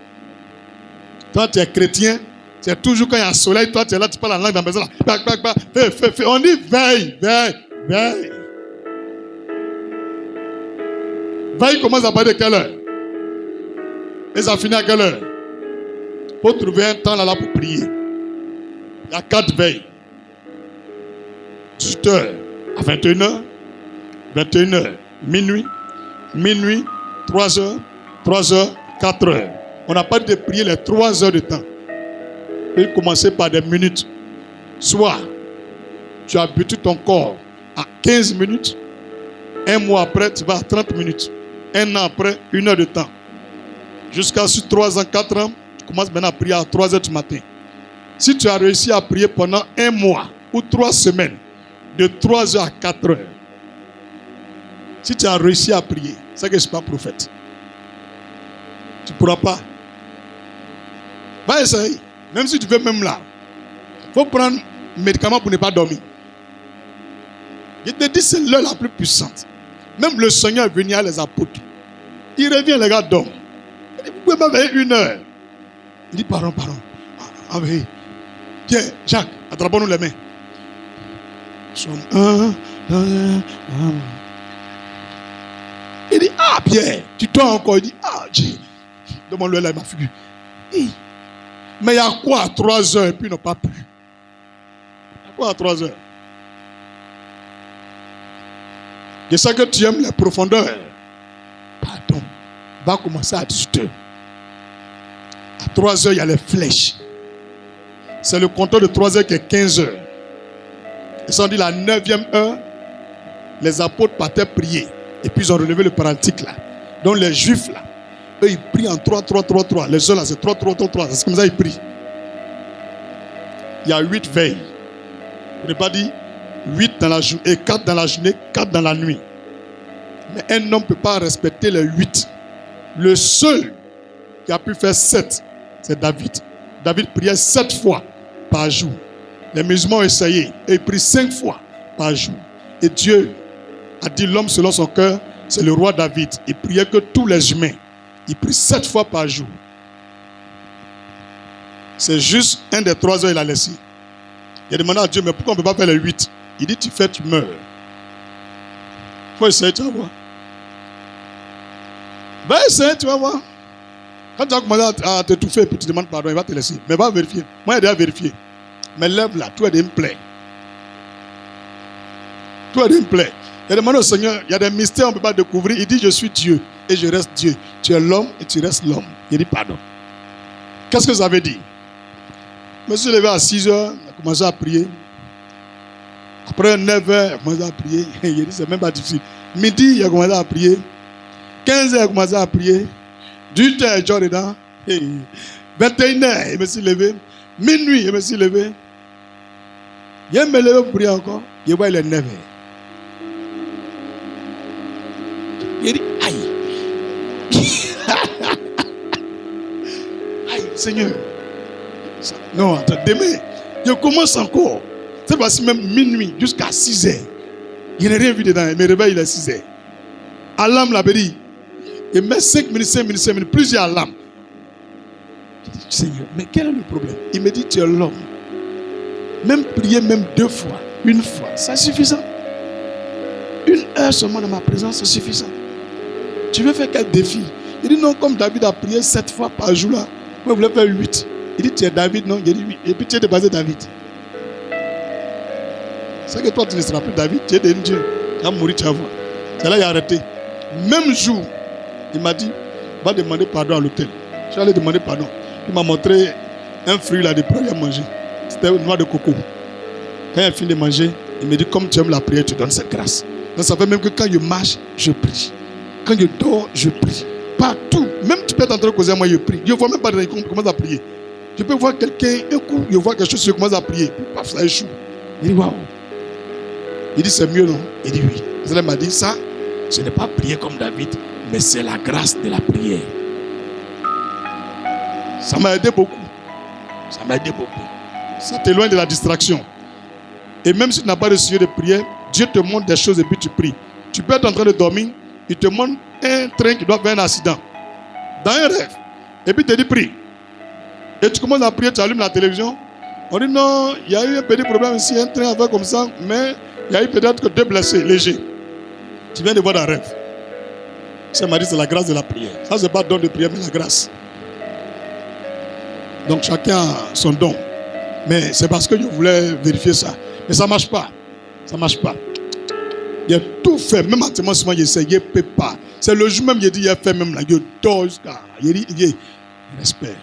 Toi, tu es chrétien. C'est toujours quand il y a un soleil, toi, tu es là, tu parles la langue dans la maison. Fais. On dit veille. Veille commence à partir de quelle heure? Et ça finit à quelle heure? Il faut trouver un temps là pour prier. Il y a 4 veilles. 18h à 21h, 21h, minuit, 3h, 4h. On n'a pas de prier les 3 heures de temps. Il faut commencer par des minutes. Soit tu habitues ton corps à 15 minutes, un mois après, tu vas à 30 minutes. Un an après, 1 heure de temps. Jusqu'à sur 3 ans, 4 ans, tu commences maintenant à prier à 3 heures du matin. Si tu as réussi à prier pendant 1 mois ou 3 semaines, de 3 heures à 4 heures, si tu as réussi à prier, c'est que je ne suis pas prophète. Tu ne pourras pas. Va essayer. Même si tu veux même là, il faut prendre un médicament pour ne pas dormir. Je te dis, c'est l'heure la plus puissante. Même le Seigneur est venu à les apôtres. Il revient, les gars dorment. Il dit, vous pouvez m'éveiller 1 heure. Il dit, pardon. Tiens, Jacques, attrapons-nous les mains. Il dit, ah Pierre, tu dors encore. Il dit, ah Dieu. Demande-le là, ma figure. Mais il y a quoi à 3 heures et puis ils n'ont pas pu? Il y a quoi à 3 heures? Je sais que tu aimes les profondeurs. Pardon. Va commencer à 18 heures. À 3 heures, il y a les flèches. C'est le compteur de 3 heures qui est 15 heures. Ils sont dit la 9e heure, les apôtres partaient prier. Et puis ils ont relevé le paralytique là. Donc les juifs là, eux ils prient en 3. Les gens là c'est 3. C'est comme ça ils prient. Il y a 8 veilles. On n'est pas dit 8 dans la journée, et 4 dans la journée, 4 dans la nuit. Mais un homme ne peut pas respecter les 8. Le seul qui a pu faire 7, c'est David. David priait 7 fois par jour. Les musulmans ont essayé et ils prient 5 fois par jour. Et Dieu a dit l'homme selon son cœur, c'est le roi David. Il priait que tous les humains. Il prie 7 fois par jour. C'est juste un des 3 heures il a laissé. Il a demandé à Dieu, mais pourquoi on ne peut pas faire les 8? Il dit, tu fais, tu meurs. Il faut essayer, tu vas voir. Va essayer, tu vas voir. Quand tu vas commencer à t'étouffer et puis tu demandes pardon, il va te laisser. Mais va vérifier. Moi, j'ai déjà vérifié. Mais lève là, tout est me plaît. Tout est me plaît. Il a demandé au Seigneur, il y a des mystères qu'on ne peut pas découvrir. Il dit, je suis Dieu et je reste Dieu. Tu es l'homme et tu restes l'homme. Il dit, pardon. Qu'est-ce que ça veut dire? Je me suis levé à 6 heures, il a commencé à prier. Après 9 heures, il a commencé à prier. Il dit, c'est même pas difficile. Midi, il a commencé à prier. 15 heures, il a commencé à prier. 18 heures, il est dedans. 21 heures, il me suis levé. Minuit, il me suis levé. Il me levé pour prier encore. Il voit, il est 9 heures. Il dit, aïe. Aïe, Seigneur. Non, attends, demain, je commence encore. C'est parce que même minuit jusqu'à 6 heures. Il n'a rien vu dedans. Il me réveille, il est 6 heures. Alarme l'avait dit. Il met 5 minutes, plusieurs alarmes. Je dis, Seigneur, mais quel est le problème? Il me dit, tu es l'homme. Même prier, même 2 fois, 1 fois, c'est suffisant. 1 heure seulement dans ma présence, c'est suffisant. Tu veux faire quel défi? Il dit, non, comme David a prié 7 fois par jour là, moi je voulais faire 8. Il dit, tu es David, non? Il dit, oui. Et puis tu es dépassé David. C'est que toi, tu ne seras plus David, tu es devenu Dieu. Tu vas mourir, tu vas voir. C'est là qu'il a arrêté. Même jour, il m'a dit, va demander pardon à l'hôtel. Je suis allé demander pardon. Il m'a montré un fruit là de près à manger. C'était une noix de coco. Quand il a fini de manger, il me dit, comme tu aimes la prière, tu donnes cette grâce. Donc ça fait même que quand je marche, je prie. Quand je dors, je prie. Partout. Même tu peux être en train de causer, moi je prie. Je ne vois même pas de commence à prier. Je peux voir quelqu'un, un coup, je vois quelque chose, je commence à prier. Paf, ça échoue. Il dit, waouh. Il dit, c'est mieux, non? Il dit, oui. Il m'a dit, ça, ce n'est pas prier comme David, mais c'est la grâce de la prière. Ça m'a aidé beaucoup. Ça m'a aidé beaucoup. Ça t'éloigne de la distraction. Et même si tu n'as pas de sujet de prière, Dieu te montre des choses et puis tu pries. Tu peux être en train de dormir, il te montre un train qui doit faire un accident. Dans un rêve. Et puis il te dit prie. Et tu commences à prier, tu allumes la télévision. On dit non, il y a eu un petit problème ici, un train a fait comme ça, mais il y a eu peut-être que 2 blessés légers. Tu viens de voir dans un rêve. Ça m'a dit c'est la grâce de la prière. Ça c'est pas don de prière, mais la grâce. Donc chacun a son don. Mais c'est parce que je voulais vérifier ça. Mais ça ne marche pas. Ça ne marche pas. Il a tout fait. Même actuellement, souvent, il essaie, il ne peut pas. C'est le jour même, il dit, il a fait même là. Il dort jusqu'à. Il dit, respect.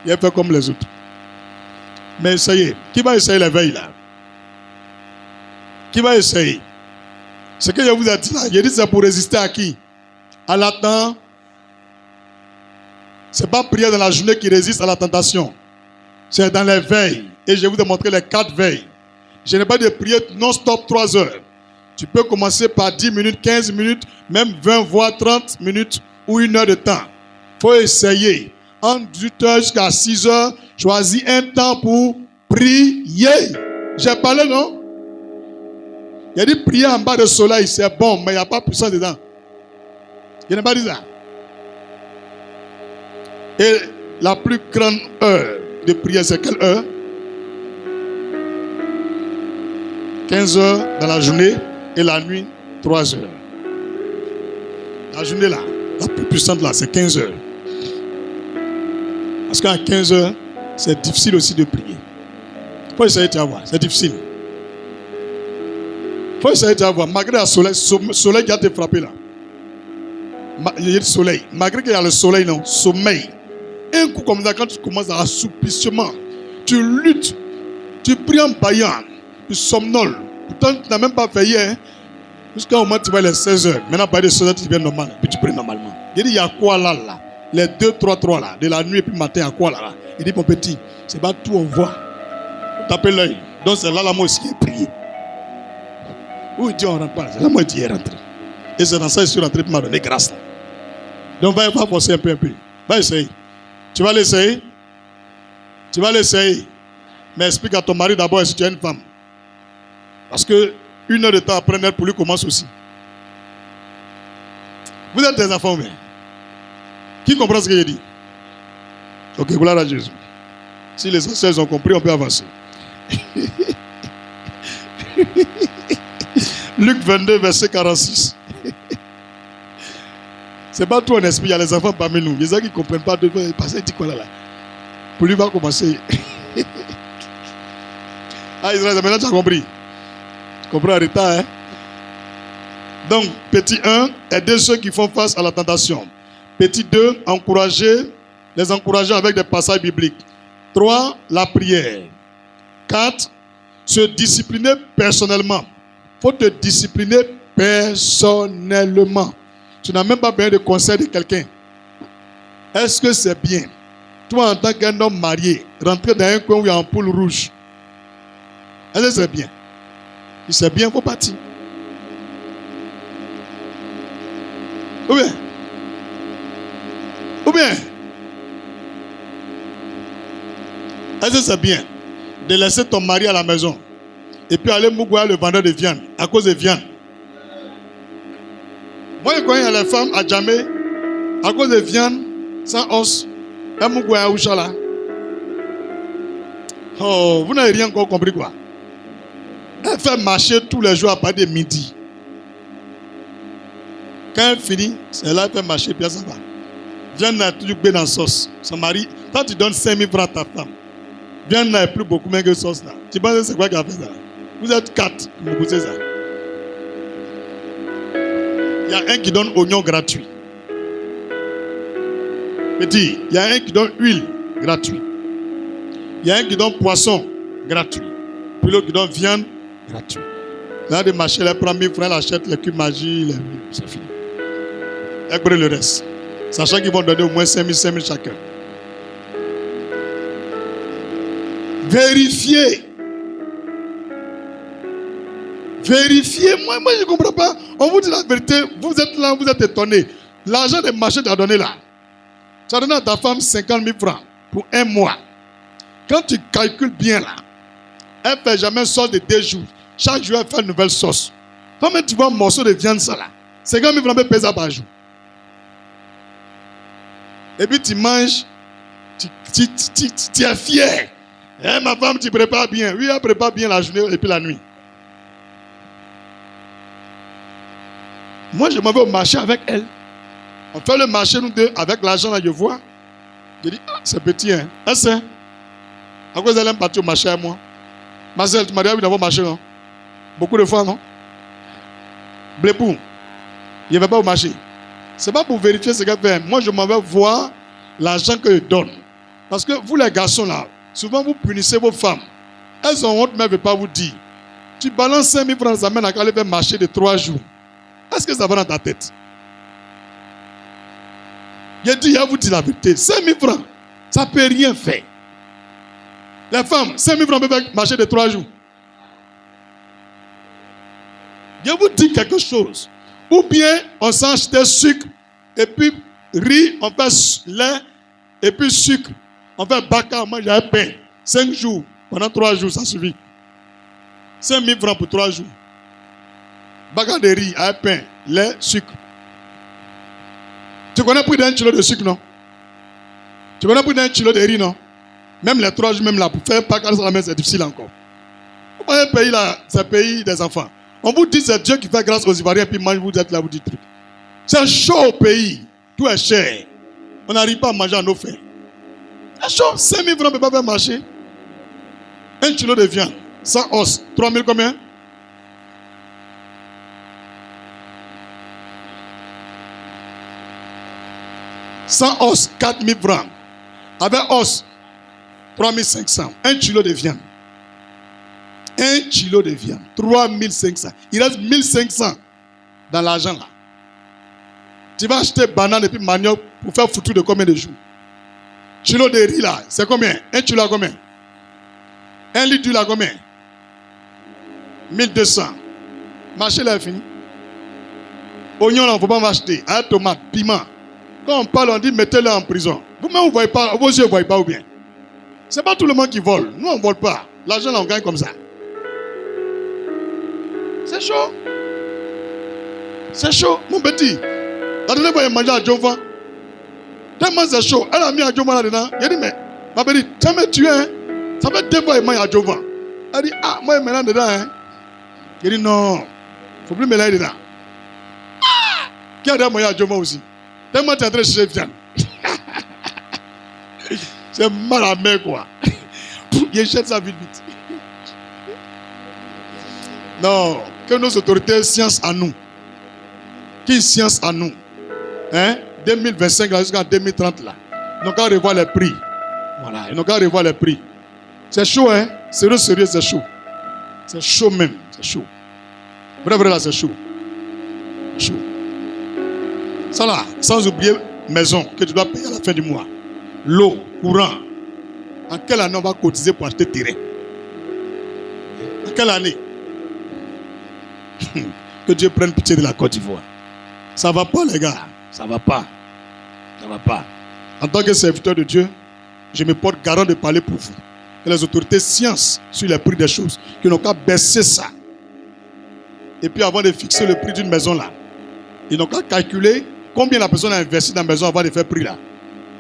Il a fait comme les autres. Mais essayez. Qui va essayer la veille là? Qui va essayer? Ce que je vous ai dit là, il dit, c'est pour résister à qui? À la tentation. Ce n'est pas prière dans la journée qui résiste à la tentation. C'est dans les veilles. Et je vais vous montrer les 4 veilles. Je n'ai pas de prière non-stop 3 heures. Tu peux commencer par 10 minutes, 15 minutes, même 20, voire 30 minutes ou 1 heure de temps. Il faut essayer. Entre 18 heures jusqu'à 6 heures, choisis un temps pour prier. J'ai parlé, non? Il y a dit prier en bas du soleil, c'est bon, mais il n'y a pas de puissance dedans. Je n'ai pas dit ça. Et la plus grande heure de prière, c'est quelle heure? 15 heures dans la journée et la nuit, 3 heures. La journée là, la plus puissante là, c'est 15 heures. Parce qu'à 15 heures, c'est difficile aussi de prier. Il faut essayer de voir, c'est difficile. Il faut essayer de voir, malgré le soleil qui a été frappé là. Il y a le soleil. Malgré qu'il y a le soleil, non, sommeil. Un coup comme ça, quand tu commences à assouplissement, tu luttes, tu pries en baillant, tu somnoles. Pourtant, tu n'as même pas veillé. Hein? Jusqu'à au moment tu vas les 16 heures. Maintenant, par les 16 heures, tu viens normal. Puis tu pries normalement. Il dit, il y a quoi là? Les 2, 3 là. De la nuit et puis le matin, il y a quoi là? Il dit, mon petit, c'est pas tout on voit. Taper l'œil. Donc c'est là moi aussi qui est prié. Où il dit, on ne rentre pas. C'est là moi qui est rentré. Et c'est dans ça que je suis rentré pour m'a donné grâce. Là. Donc va forcer un peu. Va essayer. Tu vas l'essayer. Tu vas l'essayer. Mais explique à ton mari d'abord si tu es une femme. Parce que 1 heure de temps après, elle pour lui commence aussi. Vous êtes des enfants, mais qui comprend ce que j'ai dit? Ok, gloire à Jésus. Si les ancêtres ont compris, on peut avancer. Luc 22, verset 46. C'est pas tout un esprit, il y a les enfants parmi nous. Les gens qui ne comprennent pas, le pasteur dit quoi là? Pour lui, va commencer. Ah, Israël, maintenant tu as compris. Tu comprends en retard, hein? Donc, petit 1, aider ceux qui font face à la tentation. Petit 2, les encourager avec des passages bibliques. 3, la prière. 4, se discipliner personnellement. Il faut te discipliner personnellement. Tu n'as même pas besoin de conseil de quelqu'un. Est-ce que c'est bien? Toi, en tant qu'un homme marié, rentrer dans un coin où il y a un poule rouge. Est-ce que c'est bien? Si c'est bien, il faut partir. Ou bien? Est-ce que c'est bien de laisser ton mari à la maison et puis aller mougoyer le vendeur de viande à cause de viande? Moi, quand il y a les femmes à Djamé, à cause de viande, sans os, et mougoyer à Ouchala. Oh, vous n'avez rien encore compris quoi? Elle fait marcher tous les jours à partir de midi. Quand elle finit, c'est là qu'elle fait marcher, puis ça va. Viande n'a toujours bien dans la sauce. Son mari, quand tu donnes 5 000 francs à ta femme, viande n'a plus beaucoup moins que sauce là. Tu penses que c'est quoi qui a fait ça? Vous êtes 4 pour vous pousser ça. Il y a un qui donne oignon gratuit. Petit, il y a un qui donne huile gratuit. Il y a un qui donne poisson gratuit. Puis l'autre qui donne viande gratuite. Là, de marcher, elle prend 1000 francs, elle achète les cubes magie, c'est fini. Elle prend le reste. Sachant qu'ils vont donner au moins 5 000 chacun. Vérifiez. Vérifiez. Moi, je ne comprends pas. On vous dit la vérité. Vous êtes là, vous êtes étonnés. L'argent des marchés que tu as donné là. Tu as donné à ta femme 50 000 francs pour un mois. Quand tu calcules bien là, elle ne fait jamais une sauce de 2 jours. Chaque jour, elle fait une nouvelle sauce. Comment tu vois un morceau de viande ça là? 50 000 francs peut peser par jour. Et puis tu manges, tu es fier. Eh, ma femme, tu prépares bien. Oui, elle prépare bien la journée et puis la nuit. Moi, je m'en vais au marché avec elle. On fait le marché, nous deux, avec l'argent là, je vois. Je dis, ah, c'est petit, hein. Ah, c'est. À cause elle aime partir au marché avec moi. Marcel, tu m'as dit d'avoir marché, non? Beaucoup de fois, non? Blépou, il ne va pas au marché. Ce n'est pas pour vérifier ce qu'elle fait. Moi, je m'en vais voir l'argent que je donne. Parce que vous, les garçons, là, souvent, vous punissez vos femmes. Elles ont honte, mais elles ne veulent pas vous dire. Tu balances 5 000 francs, ça mène à aller faire marcher de 3 jours. Est-ce que ça va dans ta tête? Je dis, je vous dis la vérité. 5 000 francs, ça ne peut rien faire. Les femmes, 5 000 francs peuvent faire marcher de 3 jours. Je vous dis quelque chose. Ou bien, on s'achète sucre, et puis riz, on fait lait, et puis sucre. On fait baka, on mange un pain. 5 jours, pendant 3 jours, ça suffit. 5 000 francs pour 3 jours. Baka de riz, un pain, lait, sucre. Tu connais plus d'un kilo de sucre, non? Tu connais plus d'un kilo de riz, non? Même les 3 jours, même là, pour faire baka, c'est difficile encore. Vous voyez, le pays là, c'est le pays des enfants. On vous dit c'est Dieu qui fait grâce aux Ivoiriens, puis mange, vous êtes là, vous dites truc. C'est chaud au pays. Tout est cher. On n'arrive pas à manger à nos fins. C'est chaud. 5 000 francs ne peut pas faire marcher. 1 kilo de viande, 100 os. 3 000 combien? Sans os, 4 000 francs. Avec os, 3 500. 1 kilo de viande. 1 kilo de viande, 3 500. Il reste 1 500 dans l'argent là. Tu vas acheter banane et puis manioc pour faire foutu de combien de jours? Kilo de riz là, c'est combien? 1 kilo à combien? 1 litre d'huile à combien? 1200. Marché là est fini. Oignon là, il ne faut pas m'acheter. Hein, tomate, piment. Quand on parle, on dit mettez-le en prison. Vous-même, vous ne voyez pas, vos yeux ne voient pas ou bien. Ce n'est pas tout le monde qui vole. Nous, on ne vole pas. L'argent là, on gagne comme ça. C'est chaud. C'est chaud, mon petit. La dernière fois, il mangeait à Jova. Tellement c'est chaud. Elle a mis à Jova là-dedans. Il a dit, mais, ma petite, tu m'as tué, hein? Ça fait 2 fois qu'il mange à Jova. Elle dit, ah, moi, il mélange dedans, hein? Il dit, non, il ne faut plus mélanger dedans. Ah! Qui a déjà mangé à Jova aussi? Tellement tu es en train de chercher viande. C'est mal à mer, quoi. Il jette ça vite, vite. Non, que nos autorités science à nous. Qui science à nous? Hein? 2025 jusqu'en 2030 là. Ils n'ont qu'à revoir les prix. Voilà, ils n'ont qu'à revoir les prix. C'est chaud, hein? Sérieux, sérieux, c'est chaud. C'est chaud même, c'est chaud. Vrai, vrai, là, c'est chaud. Chaud. Ça là, sans oublier maison que tu dois payer à la fin du mois. L'eau, courant. En quelle année on va cotiser pour acheter terrain? En quelle année? Que Dieu prenne pitié de la Côte d'Ivoire. Ça ne va pas, les gars. Ça ne va pas. Ça ne va pas. En tant que serviteur de Dieu, je me porte garant de parler pour vous. Que les autorités science sur les prix des choses, qui n'ont qu'à baisser ça. Et puis avant de fixer le prix d'une maison là, ils n'ont qu'à calculer combien la personne a investi dans la maison avant de faire prix là.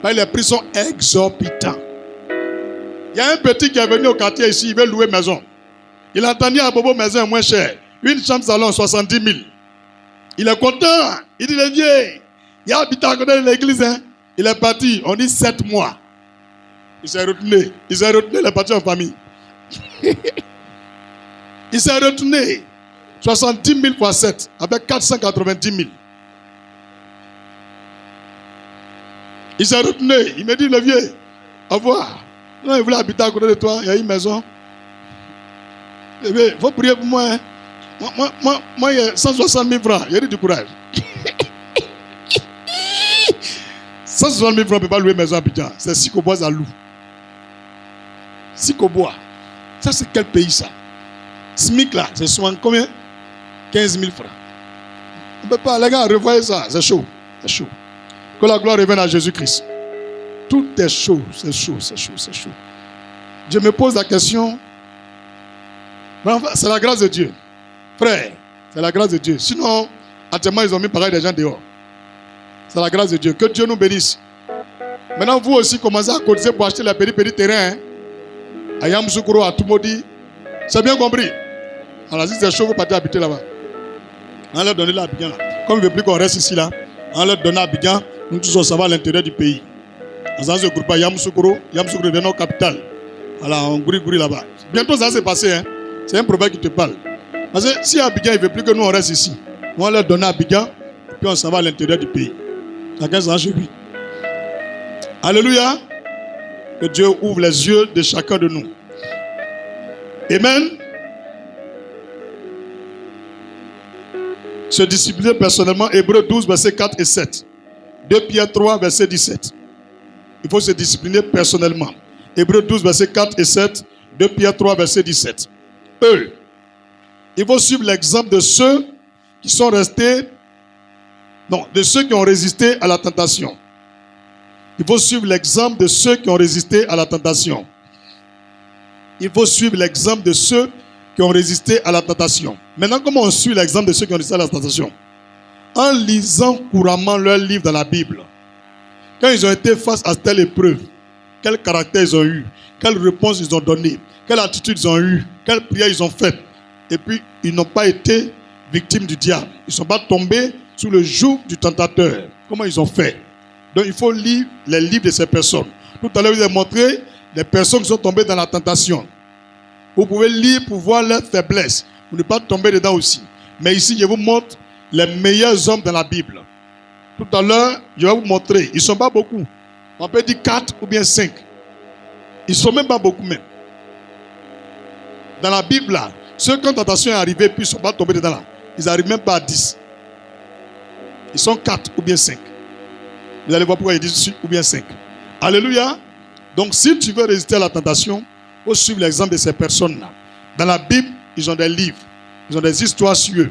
Parce que les prix sont exorbitants. Il y a un petit qui est venu au quartier ici, il veut louer maison. Il a entendu à Bobo maison moins cher. Une chambre salon 70 000. Il est content. Il dit le vieux, il a habité à côté de l'église. Hein? Il est parti, on dit 7 mois. Il s'est retourné. Il s'est retourné, il est parti en famille. Il s'est retourné. 70 000 fois 7, avec 490 000. Il s'est retourné. Il me dit, le vieux, au revoir. Non, il voulait habiter à côté de toi. Il y a une maison. Il faut prier pour moi. Hein. Moi, il y a 160 000 francs. Il y a du courage. 160 000 francs, on ne peut pas louer maison à Abidjan. C'est Sikobois à Lou. Sikobois. Ça, c'est quel pays ça? SMIC là, c'est souvent combien? 15 000 francs. On ne peut pas, les gars, revoyez ça. C'est chaud. C'est chaud. Que la gloire revienne à Jésus-Christ. Tout est chaud. C'est chaud, c'est chaud, c'est chaud. Je me pose la question. C'est la grâce de Dieu. Frère, c'est la grâce de Dieu. Sinon, actuellement, ils ont mis pareil des gens dehors. C'est la grâce de Dieu. Que Dieu nous bénisse. Maintenant, vous aussi, commencez à cotiser pour acheter les petits terrains. À Yamsoukro, à Tumodi. C'est bien compris. Alors, si c'est chaud, vous partez habiter là-bas. On leur donner l'Abidjan là. Comme il ne veut plus qu'on reste ici là, on leur donne l'Abidjan. Nous tous on s'en va à l'intérieur du pays. On s'en se groupe à Yamsoukro. Yamsoukro est notre capitale. Alors, on gouri là-bas. Bientôt, ça va se passer. Hein. C'est un prophète qui te parle. Parce que si Abidjan, il ne veut plus que nous on reste ici, on va leur donner Abidjan, puis on s'en va à l'intérieur du pays. Chacun s'en chez lui. Alléluia. Que Dieu ouvre les yeux de chacun de nous. Amen. Se discipliner personnellement, Hébreux 12, versets 4 et 7. 2 Pierre 3, verset 17. Il faut se discipliner personnellement. Hébreux 12, verset 4 et 7. 2 Pierre 3, verset 17. Eux. Il faut suivre l'exemple de ceux qui sont restés, non, de ceux qui ont résisté à la tentation. Il faut suivre l'exemple de ceux qui ont résisté à la tentation. Il faut suivre l'exemple de ceux qui ont résisté à la tentation. Maintenant, comment on suit l'exemple de ceux qui ont résisté à la tentation? En lisant couramment leurs livres dans la Bible. Quand ils ont été face à telle épreuve, quel caractère ils ont eu, quelle réponse ils ont donné, quelle attitude ils ont eu, quelle prière ils ont faite. Et puis, ils n'ont pas été victimes du diable. Ils ne sont pas tombés sous le joug du tentateur. Comment ils ont fait? Donc, il faut lire les livres de ces personnes. Tout à l'heure, je vous ai montré les personnes qui sont tombées dans la tentation. Vous pouvez lire pour voir leurs faiblesses, pour ne pas tomber dedans aussi. Mais ici, je vous montre les meilleurs hommes dans la Bible. Tout à l'heure, je vais vous montrer. Ils ne sont pas beaucoup. On peut dire 4 ou bien 5. Ils ne sont même pas beaucoup même. Dans la Bible, là, ceux quand la tentation est arrivée, puis ils ne sont pas tombés dedans là. Ils n'arrivent même pas à 10. Ils sont 4 ou bien 5. Vous allez voir pourquoi ils disent ou bien 5. Alléluia. Donc si tu veux résister à la tentation, il faut suivre l'exemple de ces personnes-là. Dans la Bible, ils ont des livres. Ils ont des histoires sur eux.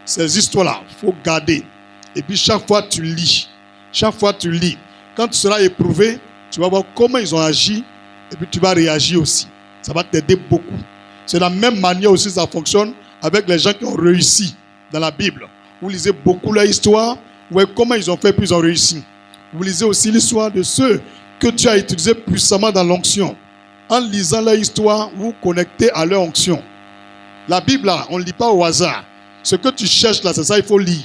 Ces histoires-là, il faut garder. Et puis chaque fois tu lis. Chaque fois tu lis. Quand tu seras éprouvé, tu vas voir comment ils ont agi. Et puis tu vas réagir aussi. Ça va t'aider beaucoup. C'est de la même manière aussi ça fonctionne avec les gens qui ont réussi dans la Bible. Vous lisez beaucoup leur histoire. Vous voyez comment ils ont fait puis ils ont réussi. Vous lisez aussi l'histoire de ceux que tu as utilisés puissamment dans l'onction. En lisant leur histoire, vous vous connectez à leur onction. La Bible, là, on ne lit pas au hasard. Ce que tu cherches là, c'est ça, il faut lire.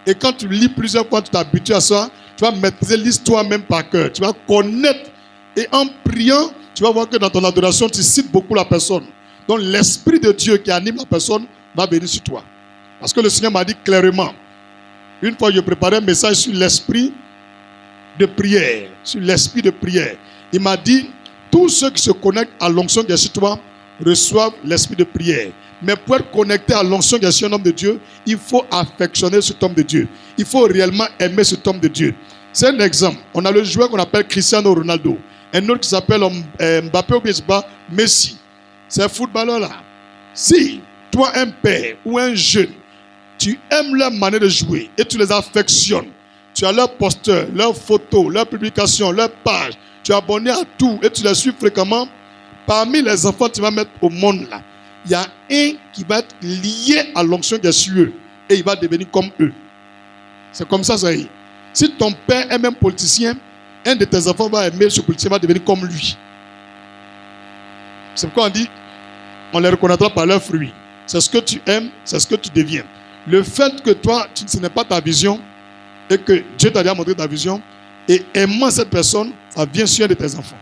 Et quand tu lis plusieurs fois, tu t'habitues à ça, tu vas maîtriser l'histoire même par cœur. Tu vas connaître. Et en priant, tu vas voir que dans ton adoration, tu cites beaucoup la personne. Donc l'Esprit de Dieu qui anime la personne va venir sur toi. Parce que le Seigneur m'a dit clairement, une fois je préparais un message sur l'esprit de prière. Sur l'esprit de prière. Il m'a dit, tous ceux qui se connectent à l'onction qui est sur toi reçoivent l'esprit de prière. Mais pour être connecté à l'onction qui est sur un homme de Dieu, il faut affectionner cet homme de Dieu. Il faut réellement aimer cet homme de Dieu. C'est un exemple. On a le joueur qu'on appelle Cristiano Ronaldo. Un autre qui s'appelle Mbappé ou bien Messi. Ces footballeurs-là. Si toi, un père ou un jeune, tu aimes leur manière de jouer et tu les affectionnes, tu as leurs posters, leurs photos, leurs publications, leurs pages, tu es abonné à tout et tu les suis fréquemment, parmi les enfants que tu vas mettre au monde là, il y a un qui va être lié à l'onction qui est sur eux et il va devenir comme eux. C'est comme ça, ça y est. Si ton père est même politicien, un de tes enfants va aimer ce politicien, va devenir comme lui. C'est pourquoi on dit, on les reconnaîtra par leurs fruits. C'est ce que tu aimes, c'est ce que tu deviens. Le fait que toi, ce n'est pas ta vision, et que Dieu t'a déjà montré ta vision, et aimant cette personne, ça vient sur un de tes enfants.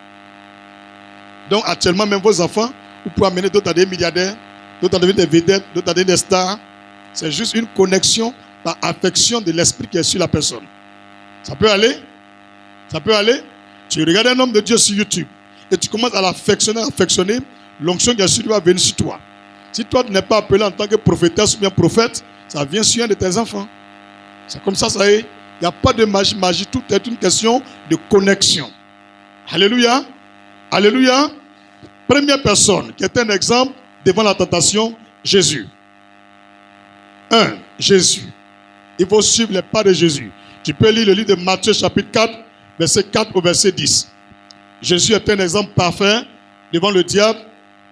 Donc actuellement, même vos enfants, vous pouvez amener d'autres à des milliardaires, d'autres à devenir des vedettes, d'autres à devenir des stars. C'est juste une connexion par affection de l'esprit qui est sur la personne. Ça peut aller? Ça peut aller? Tu regardes un homme de Dieu sur YouTube, et tu commences à l'affectionner, l'onction qui est sur lui va venir sur toi. Si toi, tu n'es pas appelé en tant que prophétesse ou bien prophète, ça vient sur un de tes enfants. C'est comme ça, ça y est. Il n'y a pas de magie. Magie, tout est une question de connexion. Alléluia. Alléluia. Première personne qui est un exemple devant la tentation, Jésus. 1. Jésus. Il faut suivre les pas de Jésus. Tu peux lire le livre de Matthieu chapitre 4, verset 4 au verset 10. Jésus est un exemple parfait devant le diable,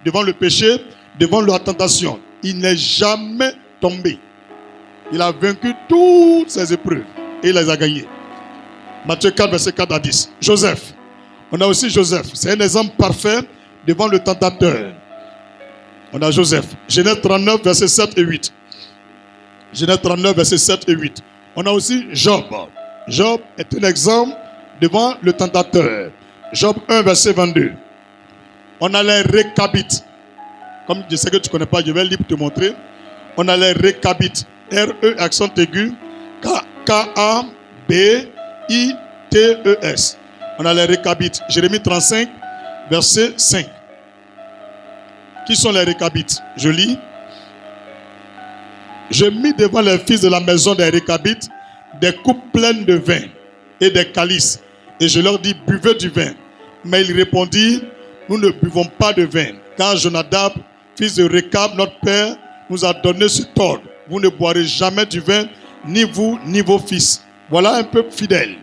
devant le péché, devant la tentation. Il n'est jamais tombé. Il a vaincu toutes ses épreuves et il les a gagnées. Matthieu 4, verset 4 à 10. Joseph. On a aussi Joseph. C'est un exemple parfait devant le tentateur. On a Joseph. Genèse 39, verset 7 et 8. Genèse 39, verset 7 et 8. On a aussi Job. Job est un exemple devant le tentateur. Job 1, verset 22. On a les Récabites. Comme je sais que tu ne connais pas, je vais lire pour te montrer. On a les Récabites. R-E, accent aigu. K-A-B-I-T-E-S. On a les Récabites. Jérémie 35, verset 5. Qui sont les Récabites? Je lis. Je mis devant les fils de la maison des Récabites des coupes pleines de vin et des calices. Et je leur dis, buvez du vin. Mais ils répondirent, nous ne buvons pas de vin. Car Jonadab, fils de Récab, notre père, nous a donné cet ordre. Vous ne boirez jamais du vin, ni vous, ni vos fils. Voilà un peuple fidèle.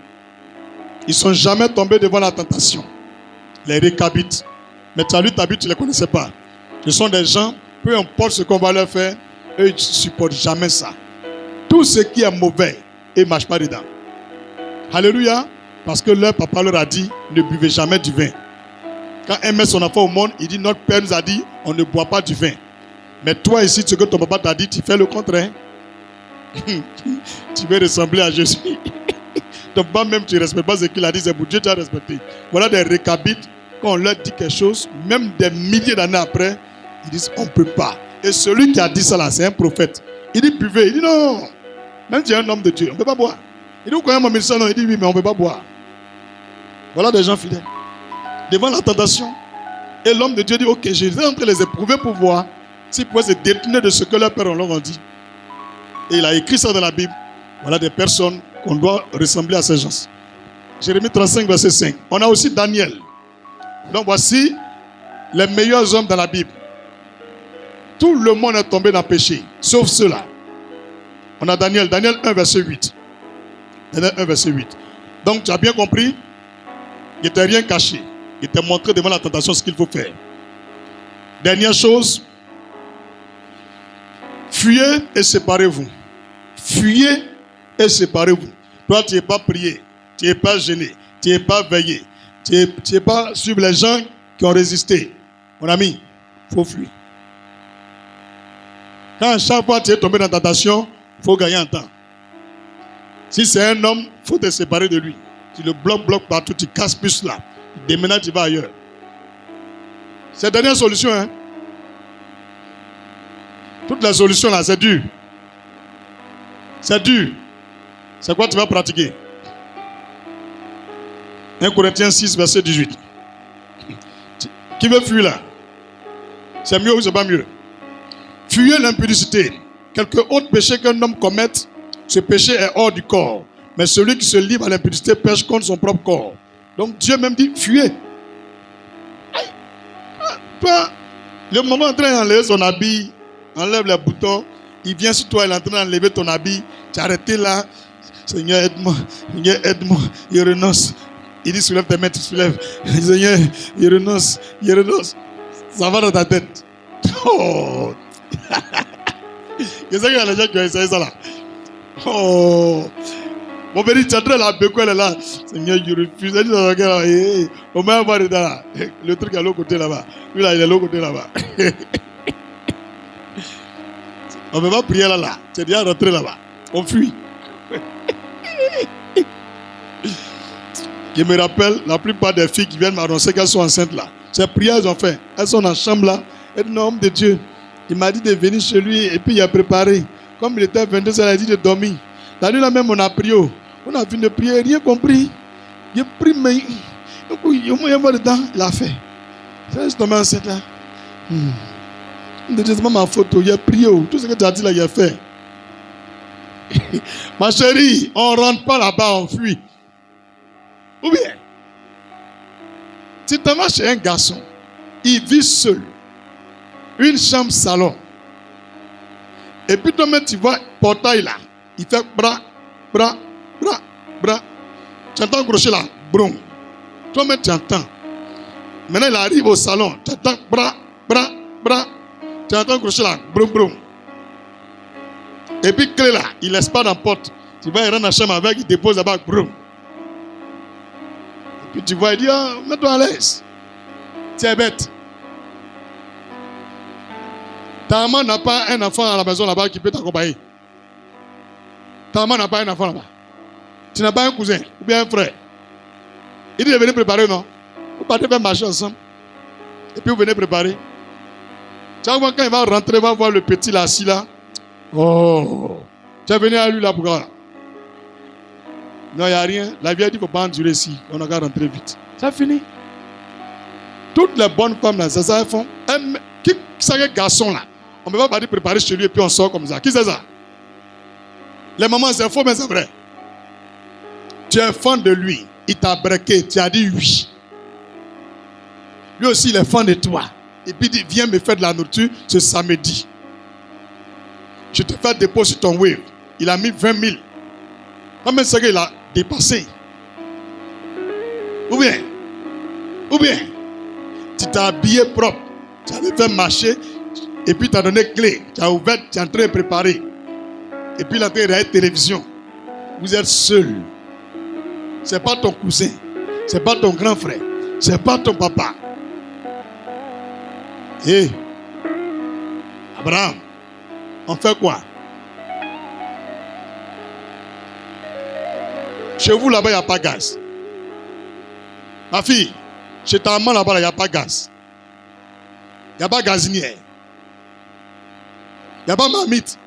Ils ne sont jamais tombés devant la tentation. Les Récabites. Mais tu as lu ta Bible, tu ne les connaissais pas. Ce sont des gens, peu importe ce qu'on va leur faire, eux, ils ne supportent jamais ça. Tout ce qui est mauvais, ils ne marchent pas dedans. Alléluia. Parce que leur papa leur a dit, ne buvez jamais du vin. Quand un met son enfant au monde, il dit, notre père nous a dit, on ne boit pas du vin. Mais toi ici, ce que ton papa t'a dit, tu fais le contraire. Tu veux ressembler à Jésus. Ton papa même, tu ne respectes pas ce qu'il a dit, c'est pour Dieu, tu as respecté. Voilà des Récabites, quand on leur dit quelque chose, même des milliers d'années après, ils disent, on ne peut pas. Et celui qui a dit ça là, c'est un prophète. Il dit, buvez. Il dit, non. Même si c'est un homme de Dieu, on ne peut pas boire. Il dit, vous connaissez mon médecin? Non, il dit, oui, mais on ne peut pas boire. Voilà des gens fidèles. Devant la tentation. Et l'homme de Dieu dit, ok, je vais entrer les éprouver pour voir s'ils pouvaient se détourner de ce que leurs pères leur ont dit. Et il a écrit ça dans la Bible. Voilà des personnes qu'on doit ressembler à ces gens. Jérémie 35, verset 5. On a aussi Daniel. Donc voici les meilleurs hommes dans la Bible. Tout le monde est tombé dans le péché, sauf ceux-là. On a Daniel 1, verset 8. Daniel 1, verset 8. Donc tu as bien compris, il n'était rien caché. Il t'a montré devant la tentation ce qu'il faut faire. Dernière chose, fuyez et séparez-vous. Fuyez et séparez-vous. Toi, tu n'es pas prié, tu n'es pas gêné, tu n'es pas veillé, tu n'es pas suivre les gens qui ont résisté. Mon ami, il faut fuir. Quand chaque fois tu es tombé dans la tentation, il faut gagner un temps. Si c'est un homme, il faut te séparer de lui. Tu le bloques partout, tu casses plus là. Déménage, tu vas ailleurs. C'est la dernière solution. Hein? Toutes les solutions là, c'est dur. C'est dur. C'est quoi tu vas pratiquer? 1 Corinthiens 6, verset 18. Qui veut fuir là? C'est mieux ou c'est pas mieux? Fuyez l'impudicité. Quelque autre péché qu'un homme commette, ce péché est hors du corps. Mais celui qui se livre à l'impudicité pêche contre son propre corps. Donc Dieu même dit, fuyez. Le moment en train d'enlever son habit, enlève les boutons, il vient sur toi, il est en train d'enlever ton habit, tu as arrêté là, Seigneur aide-moi, il renonce. Il dit, soulève tes mains, tu soulèves. Seigneur, il renonce. Ça va dans ta tête. Oh. Je sais qu'il y a des gens qui ont essayé ça là. Oh. Mon béni, tu es en train de la béco, elle est là. Seigneur, je refuse. Elle dit, on va avoir là. Le truc est à l'autre côté là-bas. Lui là, il est à l'autre côté là-bas. On ne peut pas prier là. C'est déjà rentré là-bas. On fuit. Je me rappelle, la plupart des filles qui viennent m'annoncer qu'elles sont enceintes là. Ces prières, elles ont fait. Elles sont dans la chambre là. Elles disent, non, homme de Dieu. Il m'a dit de venir chez lui et puis il a préparé. Comme il était 22 heures, il a dit de dormir. La nuit là même, on a prié. On a fini de prier, rien compris. J'ai pris, mais il a fait. C'est tombé enceinte là. Ne dis pas ma photo, il a prié. Tout ce que tu as dit là, il a fait. Ma chérie, on ne rentre pas là-bas, on fuit. Ou bien, tu t'en vas chez un garçon, il vit seul, une chambre salon. Et puis toi-même, tu vois, portail là, il fait bras, bras, bras, bras. Tu entends crochet là, brum. Toi-même, tu entends. Maintenant, il arrive au salon, tu entends bras, bras, bras. Tu entends crochet là, brum, brum. Et puis, clé là, il laisse pas dans la porte. Tu vas, il rentre dans la chambre avec, il dépose là-bas, brum. Et puis tu vois, il dit, oh, mets-toi à l'aise. Tu es bête. Ta maman n'a pas un enfant à la maison là-bas qui peut t'accompagner. Ta maman n'a pas un enfant là-bas. Tu n'as pas un cousin ou bien un frère. Il dit de venir préparer, non? Vous partez faire marcher ensemble. Et puis vous venez préparer. Chaque fois quand il va rentrer, il va voir le petit là, assis là. Oh, tu es venu à lui là pour quoi? Non, il n'y a rien. La vie a dit qu'il ne faut pas endurer ici. On a qu'à rentrer vite. Ça finit. Toutes les bonnes femmes là, c'est ça elles font. Qui c'est que garçon là? On ne peut pas préparer chez lui et puis on sort comme ça. Qui c'est ça? Les mamans, c'est faux, mais c'est vrai. Tu es fan de lui. Il t'a braqué. Tu as dit oui. Lui aussi, il est fan de toi. Et puis il dit, viens me faire de la nourriture ce samedi. Je te fais dépôt sur ton wave. Il a mis 20 000. Même ce qu'il a dépassé. Ou bien, tu t'es habillé propre. Tu avais fait marcher. Et puis tu as donné clé. Tu as ouvert, tu es en train de préparer. Et puis il est en train de regarder télévision. Vous êtes seul. Ce n'est pas ton cousin. Ce n'est pas ton grand frère. Ce n'est pas ton papa. Hé, Abraham, on fait quoi? Chez vous là-bas, il n'y a pas de gaz. Ma fille, chez ta maman là-bas, il n'y a pas de gaz. Il n'y a pas de gazinière. Il n'y a pas de marmite.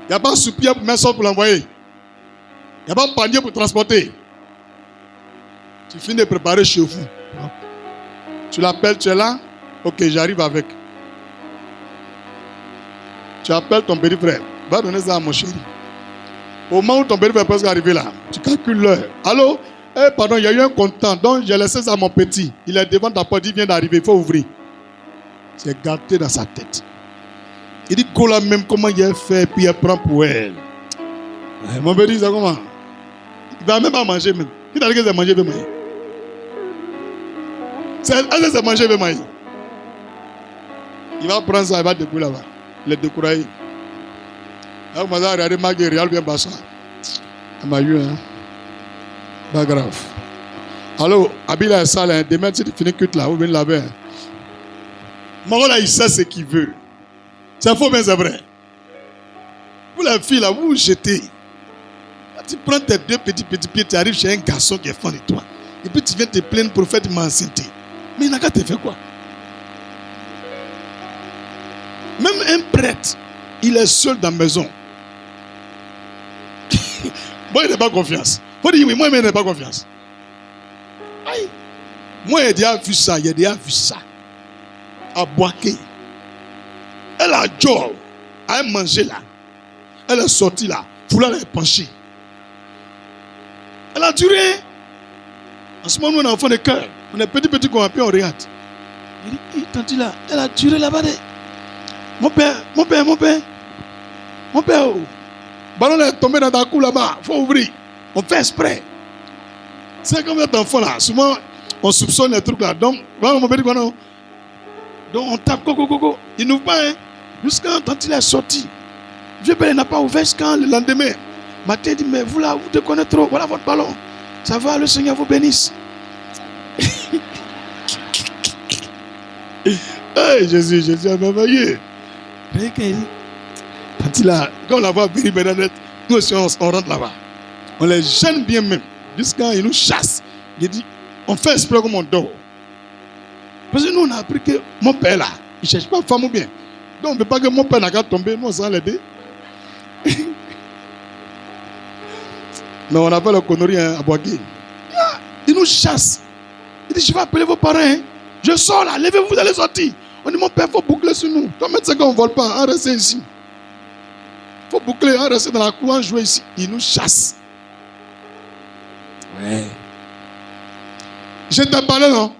Il n'y a pas de soupière pour mettre ça pour l'envoyer. Il n'y a pas de panier pour transporter. Tu finis de préparer chez vous. Tu l'appelles, tu es là. Ok, j'arrive avec. Tu appelles ton petit frère. Va donner ça à mon chéri. Au moment où ton petit frère est presque arrivé là, tu calcules l'heure. Allô? Eh, pardon, il y a eu un comptant. Donc, j'ai laissé ça à mon petit. Il est devant ta porte, il vient d'arriver, il faut ouvrir. C'est gâté dans sa tête. Il dit, Kola même comment il a fait, puis il prend pour elle. Mon petit, c'est comment? Il ne va même pas manger même. Qui t'a dit que c'est manger, il veut manger? C'est manger, il veut manger. Il va prendre ça, il va débouler là-bas. Il est découragé. Là, vous m'avez regardé Magui, Réal bien bas ça. Ça m'a eu, hein. Pas grave. Alors, Abila est sale, hein. Demain, si tu finis cut là, vous venez laver. Mon là, il sait ce qu'il veut. C'est faux, mais c'est vrai. Vous, la fille là, vous vous jetez. Tu prends tes deux petits pieds, tu arrives chez un garçon qui est fan de toi. Et puis tu viens te plaindre pour faire de m'enceinte. Mais il n'a qu'à te faire quoi? Même un prêtre, il est seul dans la maison. Moi, il n'a pas confiance. Il faut dire, oui, moi, il n'a pas confiance. Aïe. Moi, il a déjà vu ça, À Boaké. Elle a job. Elle a mangé là. Elle est sortie là. Foulard est penché. Elle a duré. En ce moment, on est enfant de cœur. On est petit qu'on appelle, on regarde. Il dit, tante là, elle a duré là-bas. Mon père. Oh. Ballon est tombé dans ta cou là-bas. Il faut ouvrir. On fait exprès. C'est comme cet enfant là. Souvent, on soupçonne les trucs là. Donc, mon père dit quoi non? Donc, on tape coco. Il n'ouvre pas. Hein. Jusqu'à quand il est sorti. Vieux père n'a pas ouvert jusqu'à le lendemain. Matin dit, mais vous là, vous te connaissez trop. Voilà votre ballon. Ça va, le Seigneur vous bénisse. Hey, Jésus est merveilleux. Quand on la voit venir Bernadette, nous aussi on rentre là-bas. On les gêne bien même. Jusqu'à ils nous chassent. Il dit, on fait exprès comme on dort. Parce que nous on a appris que mon père là, il ne cherche pas femme ou bien. Donc on ne veut pas que mon père n'a qu'à tomber, nous on s'en l'aider. Mais on appelle le connerie à Boaké. Il nous chasse. Il dit, je vais appeler vos parents. Hein. Je sors là, levez-vous, vous allez sortir. On dit, mon père, il faut boucler sur nous. Toi-même, tu sais qu'on ne vole pas, on reste ici. Il faut boucler, on reste dans la cour, on joue ici. Il nous chasse. Ouais. Je t'ai parlé, non?